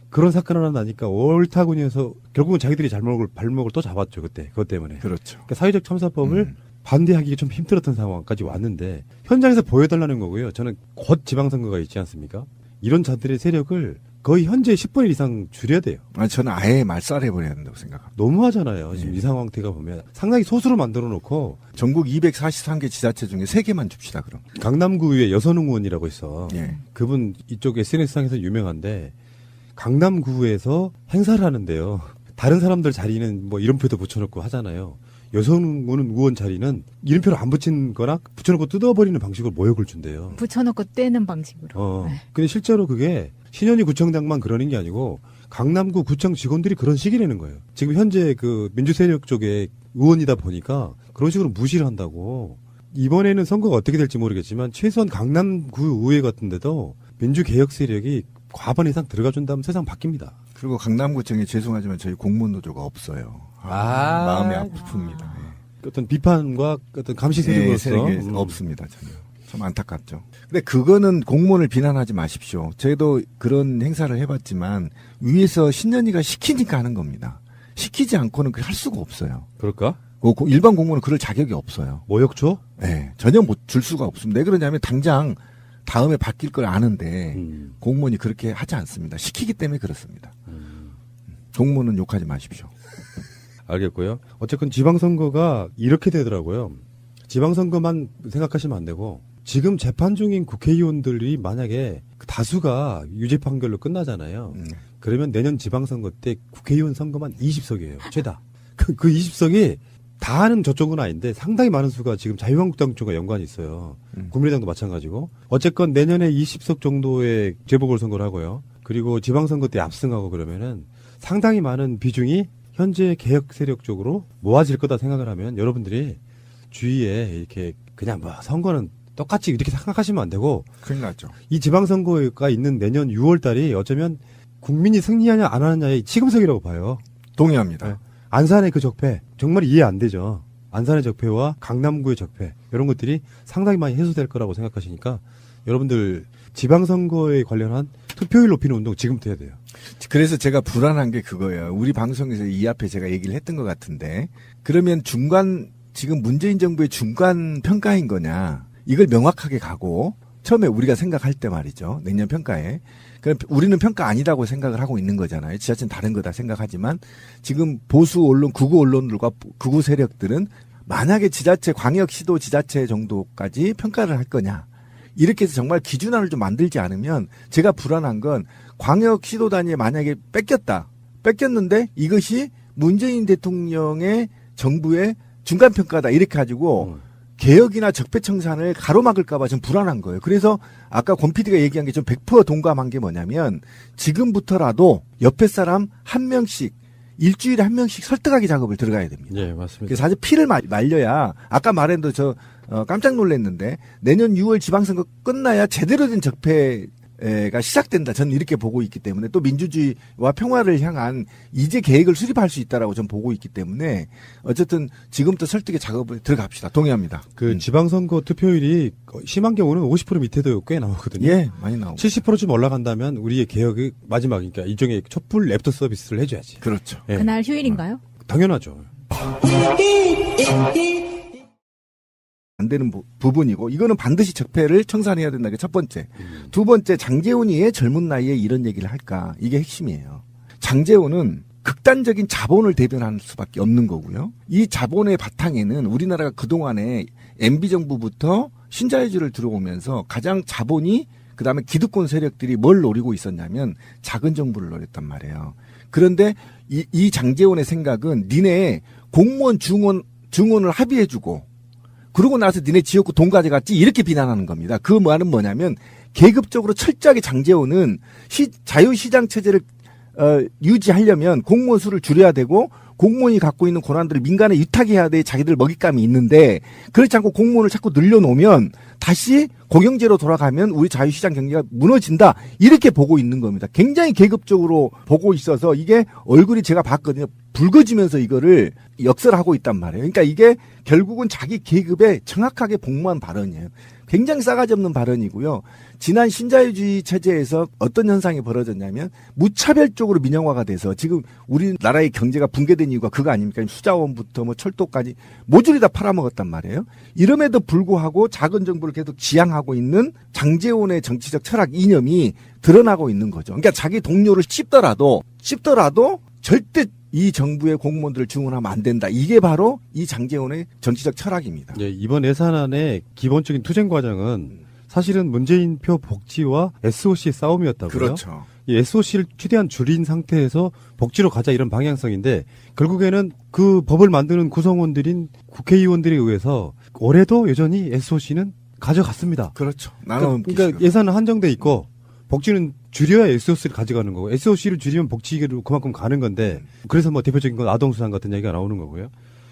그런 사건 하나 나니까 옳다군해서 결국은 자기들이 발목을 또 잡았죠. 그것 때문에. 그렇죠. 그러니까 사회적 참사법을 반대하기가 좀 힘들었던 상황까지 왔는데 현장에서 보여달라는 거고요. 저는 곧 지방선거가 있지 않습니까? 이런 자들의 세력을 거의 현재 10분의 1 이상 줄여야 돼요. 아니, 저는 아예 말살해버려야 된다고 생각합니다. 너무하잖아요. 지금 이 상황대가 보면 상당히 소수로 만들어 놓고 전국 243개 지자체 중에 3개만 줍시다 그럼. 강남구의 여선웅 의원이라고 있어. 예. 그분 이쪽 SNS상에서 유명한데 강남구에서 행사를 하는데요. 다른 사람들 자리는 뭐 이름표도 붙여놓고 하잖아요. 여선웅 의원 자리는 이름표를 안 붙인 거나 붙여놓고 뜯어버리는 방식으로 모욕을 준대요. 붙여놓고 떼는 방식으로. 근데 실제로 그게 신현희 구청장만 그러는 게 아니고 강남구 구청 직원들이 그런 식이라는 거예요. 지금 현재 그 민주세력 쪽에 의원이다 보니까 그런 식으로 무시를 한다고. 이번에는 선거가 어떻게 될지 모르겠지만 최소한 강남구 의회 같은 데도 민주개혁 세력이 과반 이상 들어가 준다면 세상 바뀝니다. 그리고 강남구청에 죄송하지만 저희 공무노조가 없어요. 마음이 아픕니다. 어떤 비판과 어떤 감시 세력으로서 없습니다. 전혀. 참 안타깝죠. 근데 그거는 공무원을 비난하지 마십시오. 저희도 그런 행사를 해봤지만 위에서 신년이가 시키니까 하는 겁니다. 시키지 않고는 할 수가 없어요. 그럴까? 일반 공무원은 그럴 자격이 없어요. 모욕조? 네, 전혀 줄 수가 없습니다. 왜 그러냐면 당장 다음에 바뀔 걸 아는데 공무원이 그렇게 하지 않습니다. 시키기 때문에 그렇습니다. 공무원은 욕하지 마십시오. 알겠고요. 어쨌든 지방선거가 이렇게 되더라고요. 지방선거만 생각하시면 안 되고 지금 재판 중인 국회의원들이 만약에 다수가 유죄 판결로 끝나잖아요. 그러면 내년 지방선거 때 국회의원 선거만 20석이에요. 최다. 그 20석이 다 하는 저쪽은 아닌데 상당히 많은 수가 지금 자유한국당 쪽과 연관이 있어요. 국민의당도 마찬가지고. 어쨌건 내년에 20석 정도의 재보궐선거를 하고요. 그리고 지방선거 때 압승하고 그러면은 상당히 많은 비중이 현재 개혁 세력 쪽으로 모아질 거다 생각을 하면 여러분들이 주위에 이렇게 그냥 뭐 선거는 똑같이 이렇게 생각하시면 안 되고 큰일 나죠. 이 지방선거가 있는 내년 6월 달이 어쩌면 국민이 승리하냐 안 하느냐의 치금석이라고 봐요. 동의합니다. 네. 안산의 그 적폐 정말 이해 안 되죠. 안산의 적폐와 강남구의 적폐 이런 것들이 상당히 많이 해소될 거라고 생각하시니까 여러분들 지방선거에 관련한 투표율 높이는 운동 지금부터 해야 돼요. 그래서 제가 불안한 게 그거예요. 우리 방송에서 이 앞에 제가 얘기를 했던 것 같은데 그러면 지금 문재인 정부의 중간 평가인 거냐 이걸 명확하게 가고 처음에 우리가 생각할 때 말이죠. 내년 평가에. 그럼 우리는 평가 아니라고 생각을 하고 있는 거잖아요. 지자체는 다른 거다 생각하지만 지금 보수 언론, 극우 언론들과 극우 세력들은 만약에 지자체, 광역시도 지자체 정도까지 평가를 할 거냐. 이렇게 해서 정말 기준안을 좀 만들지 않으면 제가 불안한 건 광역시도 단위에 만약에 뺏겼는데 이것이 문재인 대통령의 정부의 중간평가다 이렇게 가지고 개혁이나 적폐청산을 가로막을까봐 좀 불안한 거예요. 그래서 아까 권 PD가 얘기한 게 좀 100% 동감한 게 뭐냐면 지금부터라도 옆에 사람 한 명씩 일주일에 한 명씩 설득하기 작업을 들어가야 됩니다. 네, 맞습니다. 그래서 사실 피를 말려야 아까 말했는데 저 깜짝 놀랐는데 내년 6월 지방선거 끝나야 제대로 된 적폐가 시작된다. 저는 이렇게 보고 있기 때문에 또 민주주의와 평화를 향한 이제 계획을 수립할 수 있다라고 저는 보고 있기 때문에 어쨌든 지금부터 설득의 작업을 들어갑시다. 동의합니다. 그 지방선거 투표율이 심한 경우는 50% 밑에도 꽤 나오거든요. 예, 많이 나오고. 70%쯤 올라간다면 우리의 개혁의 마지막이니까 일종의 촛불 랩터 서비스를 해줘야지. 그렇죠. 예. 그날 휴일인가요? 당연하죠. 안 되는 부분이고 이거는 반드시 적폐를 청산해야 된다는 게 첫 번째. 두 번째, 장제원이 왜 젊은 나이에 이런 얘기를 할까? 이게 핵심이에요. 장제원은 극단적인 자본을 대변할 수밖에 없는 거고요. 이 자본의 바탕에는 우리나라가 그동안에 MB정부부터 신자유주의를 들어오면서 가장 자본이 그다음에 기득권 세력들이 뭘 노리고 있었냐면 작은 정부를 노렸단 말이에요. 그런데 이 장제원의 생각은 니네 공무원 중원을 합의해주고 그러고 나서 니네 지역구 돈 가져갔지 이렇게 비난하는 겁니다. 그 말은 뭐냐면 계급적으로 철저하게 장제원은 자유시장 체제를 유지하려면 공무원 수를 줄여야 되고 공무원이 갖고 있는 권한들을 민간에 위탁해야 돼 자기들 먹잇감이 있는데 그렇지 않고 공무원을 자꾸 늘려놓으면 다시 공영제로 돌아가면 우리 자유시장 경제가 무너진다 이렇게 보고 있는 겁니다. 굉장히 계급적으로 보고 있어서 이게 얼굴이 제가 봤거든요. 붉어지면서 이거를 역설하고 있단 말이에요. 그러니까 이게 결국은 자기 계급에 정확하게 복무한 발언이에요. 굉장히 싸가지 없는 발언이고요. 지난 신자유주의 체제에서 어떤 현상이 벌어졌냐면 무차별적으로 민영화가 돼서 지금 우리나라의 경제가 붕괴된 이유가 그거 아닙니까? 수자원부터 뭐 철도까지 모조리 다 팔아먹었단 말이에요. 이름에도 불구하고 작은 정부를 계속 지향하고 있는 장제원의 정치적 철학 이념이 드러나고 있는 거죠. 그러니까 자기 동료를 씹더라도 절대 이 정부의 공무원들을 증언하면 안 된다. 이게 바로 이 장제원의 정치적 철학입니다. 예, 이번 예산안의 기본적인 투쟁 과정은 사실은 문재인 표 복지와 SOC의 싸움이었다고요. 그렇죠. 이 SOC를 최대한 줄인 상태에서 복지로 가자 이런 방향성인데 결국에는 그 법을 만드는 구성원들인 국회의원들에 의해서 올해도 여전히 SOC는 가져갔습니다. 그렇죠. 그러니까 예산은 한정돼 있고 복지는 줄여야 SOC를 가져가는 거고 SOC를 줄이면 복지로 그만큼 가는 건데 그래서 뭐 대표적인 건 아동수당 같은 얘기가 나오는 거고요.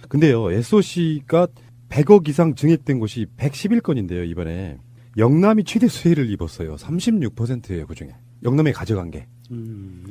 근데요 SOC가 100억 이상 증액된 곳이 111건인데요 이번에 영남이 최대 수혜를 입었어요. 36%예요 그중에 영남에 가져간 게.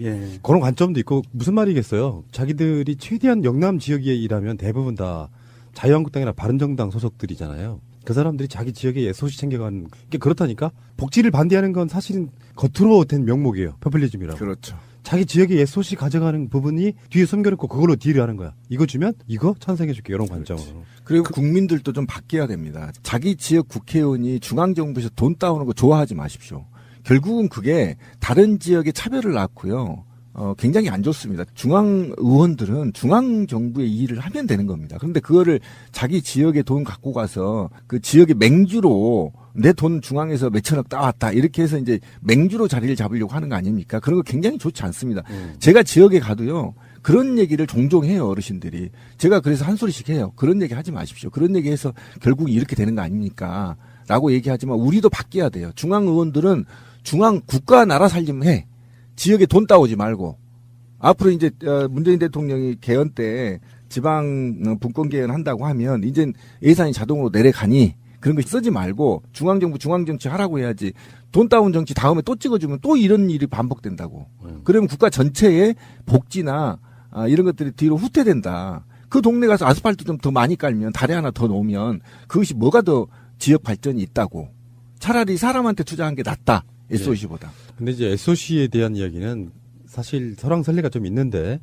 예. 그런 관점도 있고 무슨 말이겠어요. 자기들이 최대한 영남 지역에 일하면 대부분 다 자유한국당이나 바른정당 소속들이잖아요. 그 사람들이 자기 지역에 SOC 챙겨가는 게 그렇다니까. 복지를 반대하는 건 사실은 겉으로 된 명목이에요. 포퓰리즘이라고. 그렇죠. 자기 지역에 SOC 가져가는 부분이 뒤에 숨겨놓고 그걸로 딜을 하는 거야. 이거 주면 이거 찬성해줄게 이런 관점으로. 그리고 국민들도 좀 바뀌어야 됩니다. 자기 지역 국회의원이 중앙정부에서 돈 따오는 거 좋아하지 마십시오. 결국은 그게 다른 지역의 차별을 낳고요. 굉장히 안 좋습니다. 중앙 의원들은 중앙 정부의 일을 하면 되는 겁니다. 그런데 그거를 자기 지역에 돈 갖고 가서 그 지역의 맹주로 내 돈 중앙에서 몇천억 따왔다 이렇게 해서 이제 맹주로 자리를 잡으려고 하는 거 아닙니까? 그런 거 굉장히 좋지 않습니다. 제가 지역에 가도요. 그런 얘기를 종종 해요, 어르신들이. 제가 그래서 한 소리씩 해요. 그런 얘기 하지 마십시오. 그런 얘기 해서 결국 이렇게 되는 거 아닙니까? 라고 얘기하지만 우리도 바뀌어야 돼요. 중앙 의원들은 중앙 국가 나라 살림해. 지역에 돈 따오지 말고. 앞으로 이제 문재인 대통령이 개헌 때 지방 분권 개헌 한다고 하면 이제 예산이 자동으로 내려가니 그런 거 쓰지 말고 중앙정부 중앙정치 하라고 해야지. 돈 따온 정치 다음에 또 찍어주면 또 이런 일이 반복된다고. 그러면 국가 전체의 복지나 이런 것들이 뒤로 후퇴된다. 그 동네 가서 아스팔트 좀 더 많이 깔면 다리 하나 더 놓으면 그것이 뭐가 더 지역 발전이 있다고. 차라리 사람한테 투자한 게 낫다. SOC보다. 근데 이제 SOC에 대한 이야기는 사실 설왕설래가 좀 있는데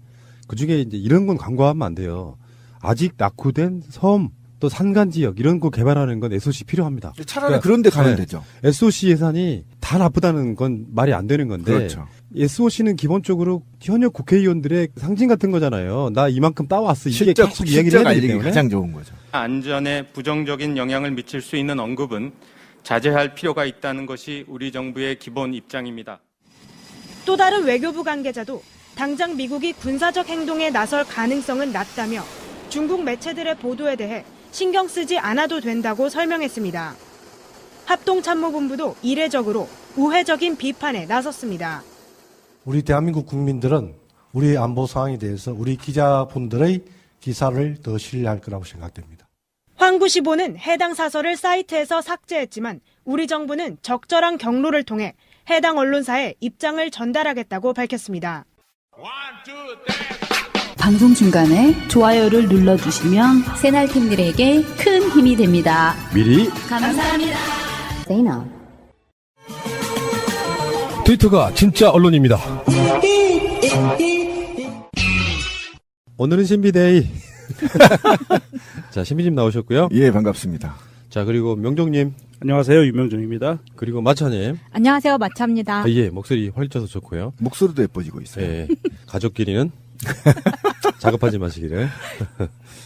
그중에 이제 이런 건 간과하면 안 돼요. 아직 낙후된 섬 또 산간 지역 이런 거 개발하는 건 SOC 필요합니다. 차라리 그러니까, 그런 데 가면 되죠. SOC 예산이 다 나쁘다는 건 말이 안 되는 건데 그렇죠. SOC는 기본적으로 현역 국회의원들의 상징 같은 거잖아요. 나 이만큼 따왔어. 이게 계속 이야기를 해야 되기 때문에 가장 좋은 거죠. 안전에 부정적인 영향을 미칠 수 있는 언급은 자제할 필요가 있다는 것이 우리 정부의 기본 입장입니다. 또 다른 외교부 관계자도 당장 미국이 군사적 행동에 나설 가능성은 낮다며 중국 매체들의 보도에 대해 신경 쓰지 않아도 된다고 설명했습니다. 합동참모본부도 이례적으로 우회적인 비판에 나섰습니다. 우리 대한민국 국민들은 우리 안보 상황에 대해서 우리 기자분들의 기사를 더 신뢰할 거라고 생각됩니다. 황구시보는 해당 사설을 사이트에서 삭제했지만 우리 정부는 적절한 경로를 통해 해당 언론사에 입장을 전달하겠다고 밝혔습니다. 방송 중간에 좋아요를 눌러주시면 새날팀들에게 큰 힘이 됩니다. 미리 감사합니다. 세이나. 트위터가 진짜 언론입니다. 오늘은 신비데이. 자, 신비님 나오셨고요. 예, 반갑습니다. 자, 그리고 명종님. 안녕하세요, 유명종입니다. 그리고 마차님. 안녕하세요, 마차입니다. 예, 목소리 활짝 좋고요. 목소리도 예뻐지고 있어요. 예, 가족끼리는 작업하지 마시기를.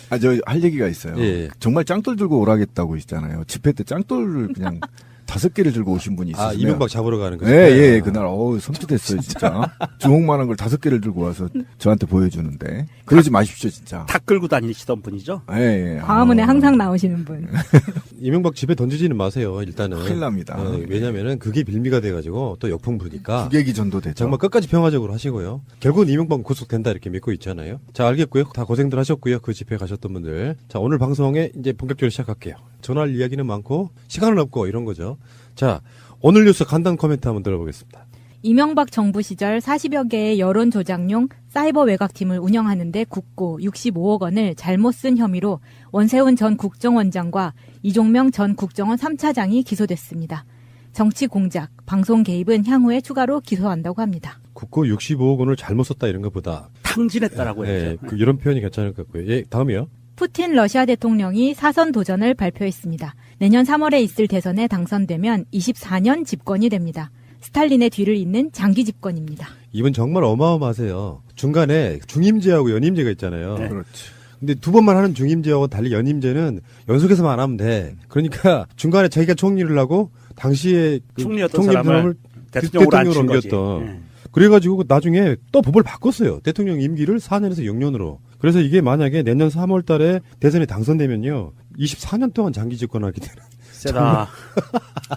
아, 저 할 얘기가 있어요. 예. 정말 짱돌 들고 오라겠다고 있잖아요. 집회 때 짱돌을 그냥 5개를 들고 오신 분이 있었어요. 아, 이명박 잡으러 가는 거죠? 예, 그날 섬찟했어요, 진짜. 주먹만한 걸 5개를 들고 와서 저한테 보여주는데. 그러지 마십시오, 진짜. 탁 끌고 다니시던 분이죠? 예. 광화문에 항상 나오시는 분. 이명박 집에 던지지는 마세요, 일단은. 큰일 납니다. 왜냐면은 그게 빌미가 돼가지고 또 역풍 부니까. 국외기전도 되죠. 정말 끝까지 평화적으로 하시고요. 결국은 이명박 구속된다 이렇게 믿고 있잖아요. 자, 알겠고요. 다 고생들 하셨고요. 그 집회 가셨던 분들. 자, 오늘 방송에 이제 본격적으로 시작할게요. 전할 이야기는 많고 시간은 없고 이런 거죠. 자, 오늘 뉴스 간단 코멘트 한번 들어보겠습니다. 이명박 정부 시절 40여 개의 여론 조작용 사이버 외곽팀을 운영하는데 국고 65억 원을 잘못 쓴 혐의로 원세훈 전 국정원장과 이종명 전 국정원 3차장이 기소됐습니다. 정치 공작, 방송 개입은 향후에 추가로 기소한다고 합니다. 국고 65억 원을 잘못 썼다 이런 것보다 탕진했다라고 했죠. 이런 표현이 괜찮을 것 같고요. 예, 다음이요. 푸틴 러시아 대통령이 사선 도전을 발표했습니다. 내년 3월에 있을 대선에 당선되면 24년 집권이 됩니다. 스탈린의 뒤를 잇는 장기 집권입니다. 이분 정말 어마어마하세요. 중간에 중임제하고 연임제가 있잖아요. 네. 그렇지. 근데 두 번만 하는 중임제하고 달리 연임제는 연속해서만 안 하면 돼. 그러니까 중간에 자기가 총리를 하고 당시에 총리였던 사람을 대통령으로 옮겼던. 네. 그래가지고 나중에 또 법을 바꿨어요. 대통령 임기를 4년에서 6년으로. 그래서 이게 만약에 내년 3월 달에 대선에 당선되면요. 24년 동안 장기 집권하게 되는. 세다.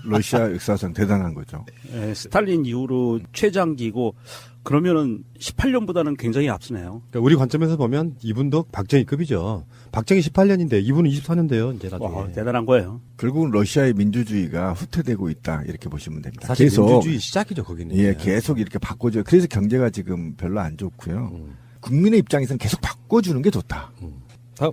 러시아 역사상 대단한 거죠. 네, 스탈린 이후로 최장기고 그러면은 18년보다는 굉장히 앞서네요. 그러니까 우리 관점에서 보면 이분도 박정희급이죠. 박정희 18년인데 이분은 24년대요. 이제 나중에. 와, 대단한 거예요. 결국은 러시아의 민주주의가 후퇴되고 있다 이렇게 보시면 됩니다. 사실 계속 민주주의 시작이죠, 거기는. 예, 계속 이렇게 바꿔줘요. 그래서 경제가 지금 별로 안 좋고요. 국민의 입장에서는 계속 바꿔주는 게 좋다. 다음.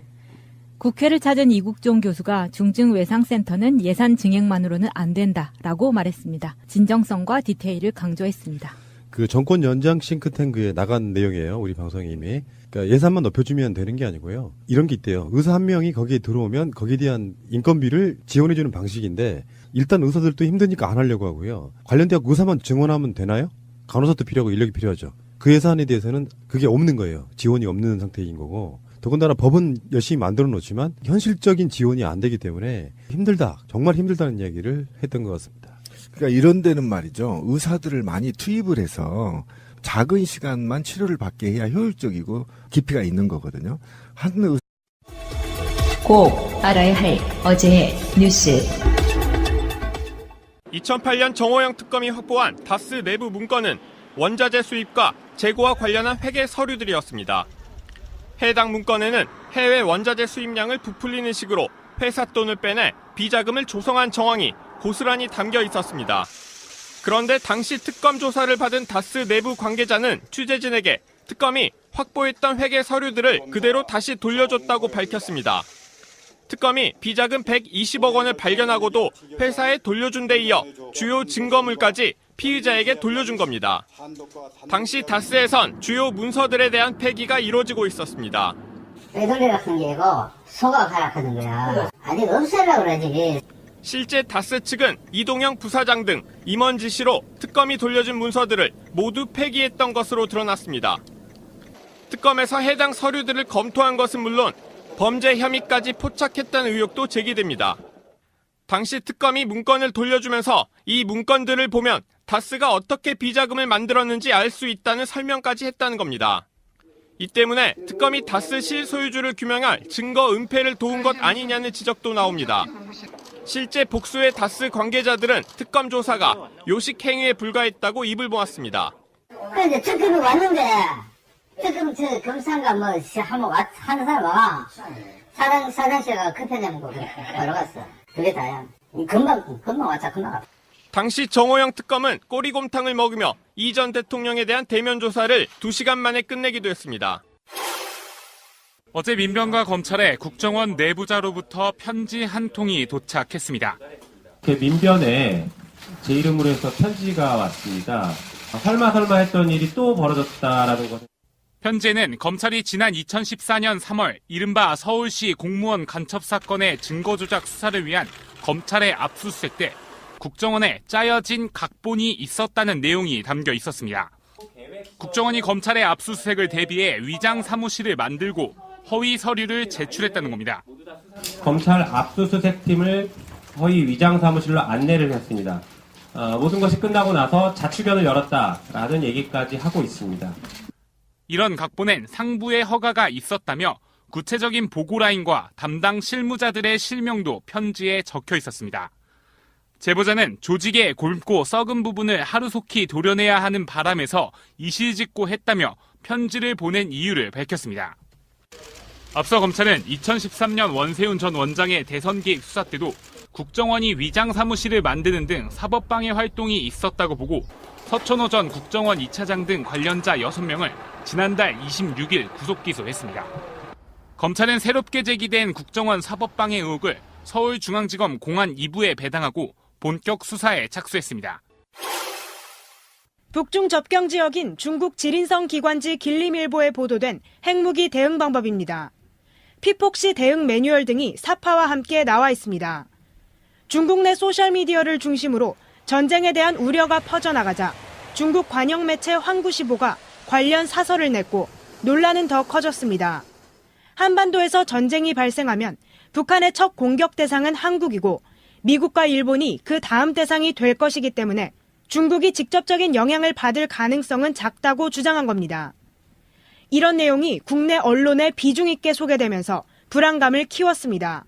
국회를 찾은 이국종 교수가 중증외상센터는 예산 증액만으로는 안 된다라고 말했습니다. 진정성과 디테일을 강조했습니다. 그 정권 연장 싱크탱크에 나간 내용이에요. 우리 방송에 이미. 그러니까 예산만 높여주면 되는 게 아니고요. 이런 게 있대요. 의사 한 명이 거기에 들어오면 거기에 대한 인건비를 지원해주는 방식인데 일단 의사들도 힘드니까 안 하려고 하고요. 관련된 의사만 증원하면 되나요? 간호사도 필요하고 인력이 필요하죠. 그 예산에 대해서는 그게 없는 거예요. 지원이 없는 상태인 거고. 더군다나 법은 열심히 만들어 놓지만 현실적인 지원이 안 되기 때문에 힘들다. 정말 힘들다는 이야기를 했던 것 같습니다. 그러니까 이런 데는 말이죠. 의사들을 많이 투입을 해서 작은 시간만 치료를 받게 해야 효율적이고 깊이가 있는 거거든요. 꼭 알아야 할 어제의 뉴스. 2008년 정호영 특검이 확보한 다스 내부 문건은 원자재 수입과 재고와 관련한 회계 서류들이었습니다. 해당 문건에는 해외 원자재 수입량을 부풀리는 식으로 회사 돈을 빼내 비자금을 조성한 정황이 고스란히 담겨 있었습니다. 그런데 당시 특검 조사를 받은 다스 내부 관계자는 취재진에게 특검이 확보했던 회계 서류들을 그대로 다시 돌려줬다고 밝혔습니다. 특검이 비자금 120억 원을 발견하고도 회사에 돌려준 데 이어 주요 증거물까지 피의자에게 돌려준 겁니다. 당시 다스에선 주요 문서들에 대한 폐기가 이루어지고 있었습니다. 빼돌려 같은 게 아니고 소각 하락하는 거야. 아직 없애려고 그러지. 실제 다스 측은 이동영 부사장 등 임원 지시로 특검이 돌려준 문서들을 모두 폐기했던 것으로 드러났습니다. 특검에서 해당 서류들을 검토한 것은 물론 범죄 혐의까지 포착했다는 의혹도 제기됩니다. 당시 특검이 문건을 돌려주면서 이 문건들을 보면 다스가 어떻게 비자금을 만들었는지 알 수 있다는 설명까지 했다는 겁니다. 이 때문에 특검이 다스 실소유주를 규명할 증거 은폐를 도운 것 아니냐는 지적도 나옵니다. 실제 복수의 다스 관계자들은 특검 조사가 요식 행위에 불과했다고 입을 모았습니다. 그런데 특검이 왔는데 특검 검사가 한번 하는 사람 와 사장실가 커피 내먹고 걸어갔어. 그게 다야. 금방 왔자 금방 왔다. 당시 정호영 특검은 꼬리곰탕을 먹으며 이 전 대통령에 대한 대면 조사를 2시간 만에 끝내기도 했습니다. 어제 민변과 검찰에 국정원 내부자로부터 편지 한 통이 도착했습니다. 민변에 제 이름으로 해서 편지가 왔습니다. 설마 했던 일이 또 벌어졌다라는 것. 편지에는 검찰이 지난 2014년 3월 이른바 서울시 공무원 간첩 사건의 증거조작 수사를 위한 검찰의 압수수색 때 국정원에 짜여진 각본이 있었다는 내용이 담겨 있었습니다. 국정원이 검찰의 압수수색을 대비해 위장 사무실을 만들고 허위 서류를 제출했다는 겁니다. 검찰 압수수색팀을 허위 위장 사무실로 안내를 했습니다. 모든 것이 끝나고 나서 자출견을 열었다라는 얘기까지 하고 있습니다. 이런 각본엔 상부의 허가가 있었다며 구체적인 보고라인과 담당 실무자들의 실명도 편지에 적혀 있었습니다. 제보자는 조직의 곪고 썩은 부분을 하루속히 도려내야 하는 바람에서 이실직고 했다며 편지를 보낸 이유를 밝혔습니다. 앞서 검찰은 2013년 원세훈 전 원장의 대선 개입 수사 때도 국정원이 위장 사무실을 만드는 등 사법방해 활동이 있었다고 보고 서천호 전 국정원 2차장 등 관련자 6명을 지난달 26일 구속 기소했습니다. 검찰은 새롭게 제기된 국정원 사법방해 의혹을 서울중앙지검 공안 2부에 배당하고 본격 수사에 착수했습니다. 북중 접경 지역인 중국 지린성 기관지 길림일보에 보도된 핵무기 대응 방법입니다. 피폭시 대응 매뉴얼 등이 사파와 함께 나와 있습니다. 중국 내 소셜미디어를 중심으로 전쟁에 대한 우려가 퍼져나가자 중국 관영 매체 환구시보가 관련 사설을 냈고 논란은 더 커졌습니다. 한반도에서 전쟁이 발생하면 북한의 첫 공격 대상은 한국이고 미국과 일본이 그 다음 대상이 될 것이기 때문에 중국이 직접적인 영향을 받을 가능성은 작다고 주장한 겁니다. 이런 내용이 국내 언론에 비중 있게 소개되면서 불안감을 키웠습니다.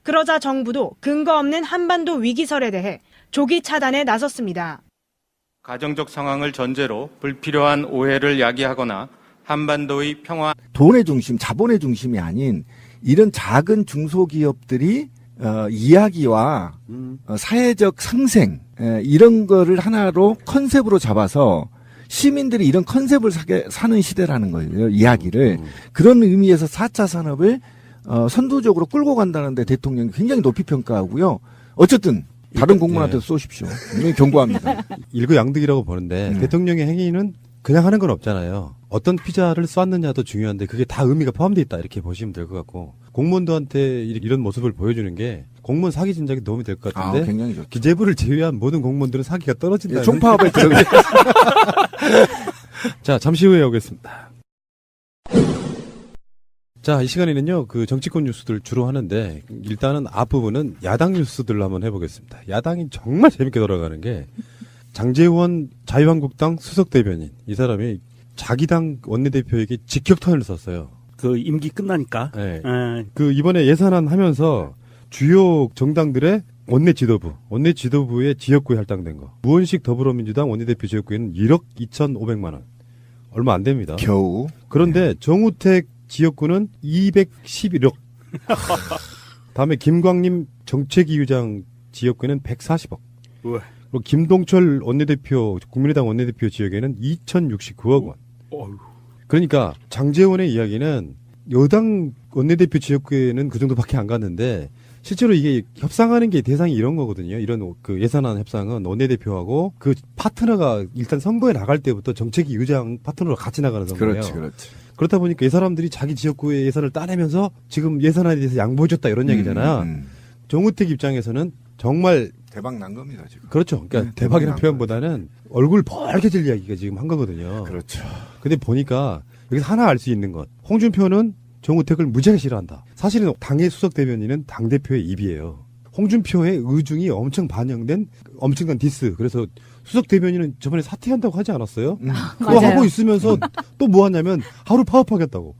그러자 정부도 근거 없는 한반도 위기설에 대해 조기 차단에 나섰습니다. 가정적 상황을 전제로 불필요한 오해를 야기하거나 한반도의 평화 돈의 중심, 자본의 중심이 아닌 이런 작은 중소기업들이 이야기와 사회적 상생 이런 거를 하나로 컨셉으로 잡아서 시민들이 이런 컨셉을 사는 시대라는 거예요. 이야기를. 그런 의미에서 4차 산업을 선두적으로 끌고 간다는데 대통령이 굉장히 높이 평가하고요. 어쨌든 다른 공무원한테도 쏘십시오. 경고합니다. 일거양득이라고 보는데 대통령의 행위는 그냥 하는 건 없잖아요. 어떤 피자를 쐈느냐도 중요한데 그게 다 의미가 포함되어 있다 이렇게 보시면 될 것 같고 공무원들한테 이런 모습을 보여주는 게 공무원 사기 진작에 도움이 될 것 같은데 굉장히 좋죠. 기재부를 제외한 모든 공무원들은 사기가 떨어진다. 총파업에 들어가. 자, 잠시 후에 오겠습니다. 자, 이 시간에는요, 그 정치권 뉴스들 주로 하는데, 일단은 앞부분은 야당 뉴스들로 한번 해보겠습니다. 야당이 정말 재밌게 돌아가는 게, 장제원 자유한국당 수석대변인, 이 사람이 자기 당 원내대표에게 직격탄을 쐈어요. 그 임기 끝나니까. 네. 그 이번에 예산안 하면서 주요 정당들의 원내 지도부의 지역구에 할당된 거. 무원식 더불어민주당 원내대표 지역구에는 1억 2,500만 원. 얼마 안 됩니다. 겨우. 그런데 정우택 지역구는 211억. 다음에 김광림 정책위의장 지역구에는 140억. 우와. 그리고 김동철 원내대표, 국민의당 원내대표 지역에는 2,069억 원. 그러니까 장제원의 이야기는 여당 원내대표 지역구에는 그 정도밖에 안 갔는데 실제로 이게 협상하는 게 대상이 이런 거거든요. 이런 그 예산안 협상은 원내대표하고 그 파트너가 일단 선거에 나갈 때부터 정책위 의장 파트너로 같이 나가는 선거예요. 그렇지. 그렇다 보니까 이 사람들이 자기 지역구의 예산을 따내면서 지금 예산안에 대해서 양보해줬다 이런 얘기잖아. 정우택 입장에서는 정말 대박 난 겁니다, 지금. 그렇죠. 그러니까 대박이라는 표현보다는 얼굴 벌게질 이야기가 지금 한 거거든요. 그렇죠. 근데 보니까 여기서 하나 알 수 있는 것. 홍준표는 정우택을 무지하게 싫어한다. 사실은 당의 수석 대변인은 당대표의 입이에요. 홍준표의 의중이 엄청 반영된 엄청난 디스. 그래서 수석 대변인은 저번에 사퇴한다고 하지 않았어요? 그거 맞아요. 하고 있으면서 또 뭐 하냐면 하루 파업하겠다고.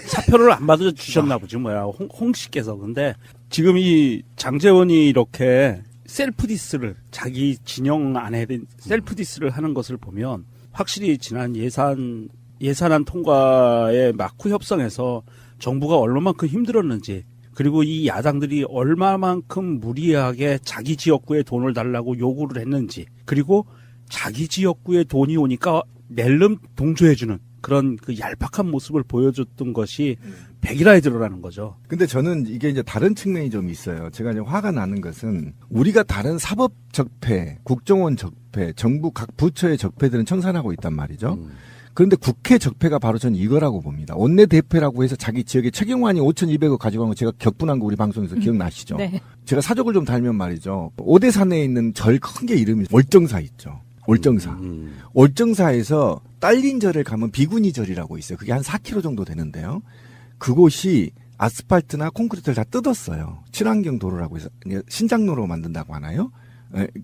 사표를 안 받아 주셨나 보지 뭐야 홍 씨께서. 근데 지금 이 장제원이 이렇게 셀프디스를 자기 진영 안에 셀프디스를 하는 것을 보면 확실히 지난 예산안 통과의 막후 협상에서 정부가 얼마만큼 힘들었는지, 그리고 이 야당들이 얼마만큼 무리하게 자기 지역구에 돈을 달라고 요구를 했는지, 그리고 자기 지역구에 돈이 오니까 낼름 동조해주는 그런 그 얄팍한 모습을 보여줬던 것이 백일화에 드러나는 거죠. 근데 저는 이게 이제 다른 측면이 좀 있어요. 제가 이제 화가 나는 것은 우리가 다른 사법 적폐, 국정원 적폐, 정부 각 부처의 적폐들은 청산하고 있단 말이죠. 그런데 국회 적폐가 바로 전 이거라고 봅니다. 원내대표라고 해서 자기 지역에 최경환이 5,200억 가져간 거 제가 격분한 거 우리 방송에서 기억나시죠? 네. 제가 사족을 좀 달면 말이죠. 오대산에 있는 절 큰 게 이름이 월정사 있죠. 월정사. 월정사에서 딸린 절을 가면 비구니 절이라고 있어요. 그게 한 4km 정도 되는데요. 그곳이 아스팔트나 콘크리트를 다 뜯었어요. 친환경 도로라고 해서 신장로로 만든다고 하나요?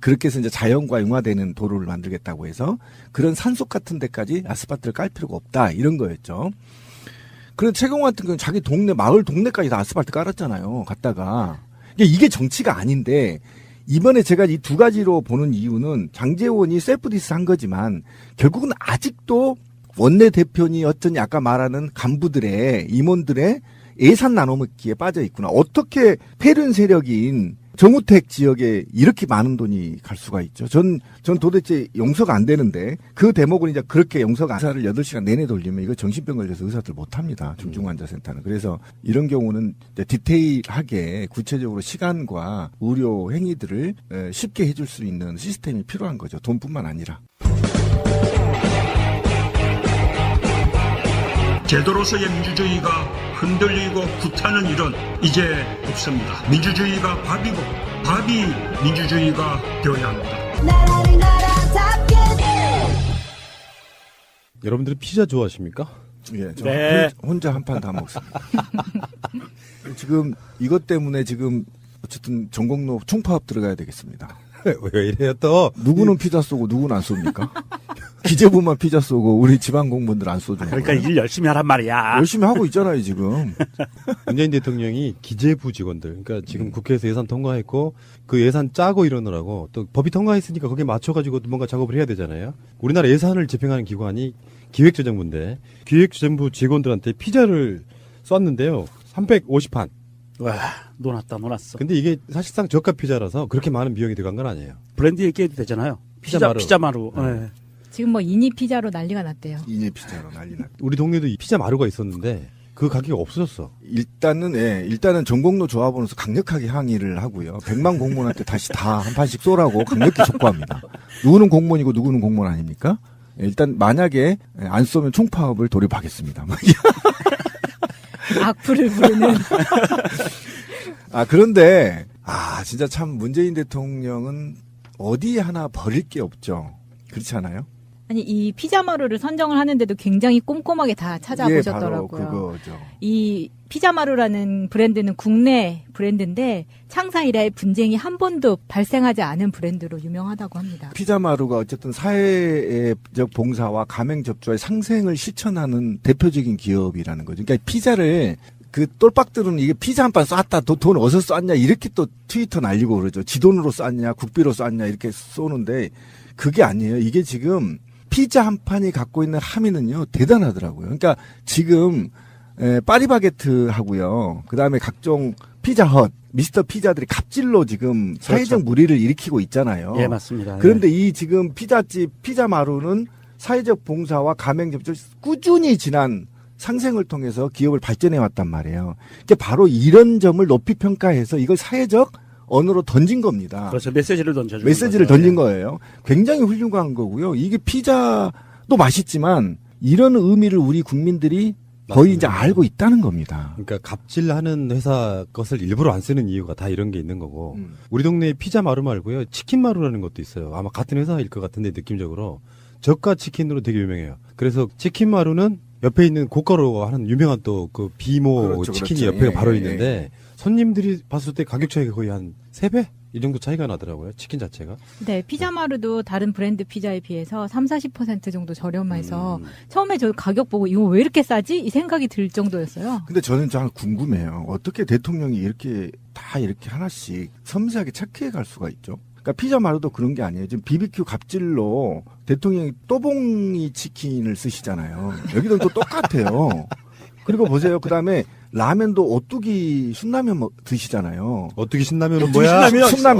그렇게 해서 이제 자연과 융화되는 도로를 만들겠다고 해서 그런 산속 같은 데까지 아스팔트를 깔 필요가 없다 이런 거였죠. 그런데 최경환 같은 경우는 자기 동네 마을 동네까지 다 아스팔트 깔았잖아요. 갔다가 이게 정치가 아닌데 이번에 제가 이 두 가지로 보는 이유는 장제원이 셀프디스 한 거지만 결국은 아직도 원내대표니 어쩐지 아까 말하는 간부들의 임원들의 예산 나눠먹기에 빠져 있구나. 어떻게 패륜 세력인 정우택 지역에 이렇게 많은 돈이 갈 수가 있죠. 전 도대체 용서가 안 되는데 그 대목은 이제 그렇게 용서가 의사를 8시간 내내 돌리면 이거 정신병 걸려서 의사들 못 합니다. 중증환자센터는. 그래서 이런 경우는 이제 디테일하게 구체적으로 시간과 의료 행위들을 쉽게 해줄 수 있는 시스템이 필요한 거죠. 돈뿐만 아니라. 제도로서의 민주주의가 흔들리고 구타는 일은 이제 없습니다. 민주주의가 밥이고 밥이 민주주의가 되어야 합니다. 여러분들이 피자 좋아하십니까? 예, 저 네. 혼자 한 판 다 먹습니다. 지금 이것 때문에 지금 어쨌든 전공로 총파업 들어가야 되겠습니다. 왜 이래요 또? 누구는 피자 쏘고 누구는 안 쏩니까? 기재부만 피자 쏘고 우리 지방 공무원들 안 쏘죠. 그러니까 일 열심히 하란 말이야. 열심히 하고 있잖아요 지금. 문재인 대통령이 기재부 직원들, 그러니까 지금 국회에서 예산 통과했고 그 예산 짜고 이러느라고 또 법이 통과했으니까 거기에 맞춰가지고 뭔가 작업을 해야 되잖아요. 우리나라 예산을 집행하는 기관이 기획재정부인데 기획재정부 직원들한테 피자를 쐈는데요. 350판. 와, 놀았어. 근데 이게 사실상 저가 피자라서 그렇게 많은 비용이 들어간 건 아니에요. 브랜드 얘기해도 되잖아요. 피자마루. 네. 지금 뭐 이니 피자로 난리가 났대요. 이니 피자로 난리 났. 우리 동네도 이 피자 마루가 있었는데 그 가격이 없어졌어. 일단은 전공로 조합원으로서 강력하게 항의를 하고요. 100만 공무원한테 다시 다 한 판씩 쏘라고 강력히 촉구합니다. 누구는 공무원이고 누구는 공무원 아닙니까? 일단 만약에 안 쏘면 총파업을 돌입하겠습니다. 악플을 부르는. 그런데 진짜 참 문재인 대통령은 어디 하나 버릴 게 없죠. 그렇지 않아요? 아니 이 피자마루를 선정을 하는데도 굉장히 꼼꼼하게 다 찾아보셨더라고요. 예, 바로 그거죠. 이 피자마루라는 브랜드는 국내 브랜드인데 창사 이래 분쟁이 한 번도 발생하지 않은 브랜드로 유명하다고 합니다. 피자마루가 어쨌든 사회적 봉사와 가맹 접조의 상생을 실천하는 대표적인 기업이라는 거죠. 그러니까 피자를 그 똘박들은 이게 피자 한 판 쐈다, 돈 어디서 쐈냐 이렇게 또 트위터 날리고 그러죠. 지 돈으로 쐈냐, 국비로 쐈냐 이렇게 쏘는데 그게 아니에요. 이게 지금 피자 한 판이 갖고 있는 함의는요 대단하더라고요. 그러니까 지금 파리바게트 하고요. 그 다음에 각종 피자헛, 미스터 피자들이 갑질로 지금 사회적 그렇죠. 물의를 일으키고 있잖아요. 예, 맞습니다. 그런데 이 지금 피자집 피자마루는 사회적 봉사와 가맹 접촉 꾸준히 지난 상생을 통해서 기업을 발전해 왔단 말이에요. 그러니까 바로 이런 점을 높이 평가해서 이걸 사회적 언어로 던진 겁니다. 그렇죠. 메시지를 던진 거예요. 굉장히 훌륭한 거고요. 이게 피자도 맛있지만 이런 의미를 우리 국민들이 거의 이제 알고 있다는 겁니다. 그러니까 갑질하는 회사 것을 일부러 안 쓰는 이유가 다 이런 게 있는 거고 우리 동네에 피자 마루 말고요. 치킨 마루라는 것도 있어요. 아마 같은 회사일 것 같은데 느낌적으로 저가 치킨으로 되게 유명해요. 그래서 치킨 마루는 옆에 있는 고가로 하는 유명한 또 그 비모 그렇죠, 치킨이 그렇죠. 옆에 예, 바로 예, 있는데 손님들이 봤을 때 가격 차이가 거의 한 3배 이 정도 차이가 나더라고요. 치킨 자체가. 네, 피자마루도 다른 브랜드 피자에 비해서 30-40% 정도 저렴해서 처음에 저 가격 보고 이거 왜 이렇게 싸지? 이 생각이 들 정도였어요. 근데 저는 참 궁금해요. 어떻게 대통령이 이렇게 다 이렇게 하나씩 섬세하게 체크해 갈 수가 있죠? 그러니까 피자마루도 그런 게 아니에요. 지금 BBQ 갑질로 대통령이 또봉이 치킨을 쓰시잖아요. 여기도 또 똑같아요. 그리고 보세요. 그 다음에 라면도 오뚜기 순라면 드시잖아요. 오뚜기 신라면은 뭐야?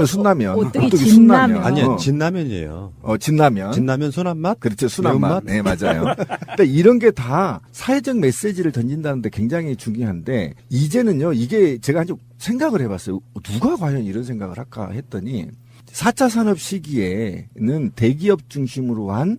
순라면. 오뚜기 진라면. 아니요, 진라면이에요. 진라면. 진라면 순한 맛? 그렇죠. 순한 맛. 네, 맞아요. 근데 이런 게 다 사회적 메시지를 던진다는데 굉장히 중요한데, 이제는요, 이게 제가 아주 생각을 해봤어요. 누가 과연 이런 생각을 할까 했더니, 4차 산업 시기에는 대기업 중심으로 한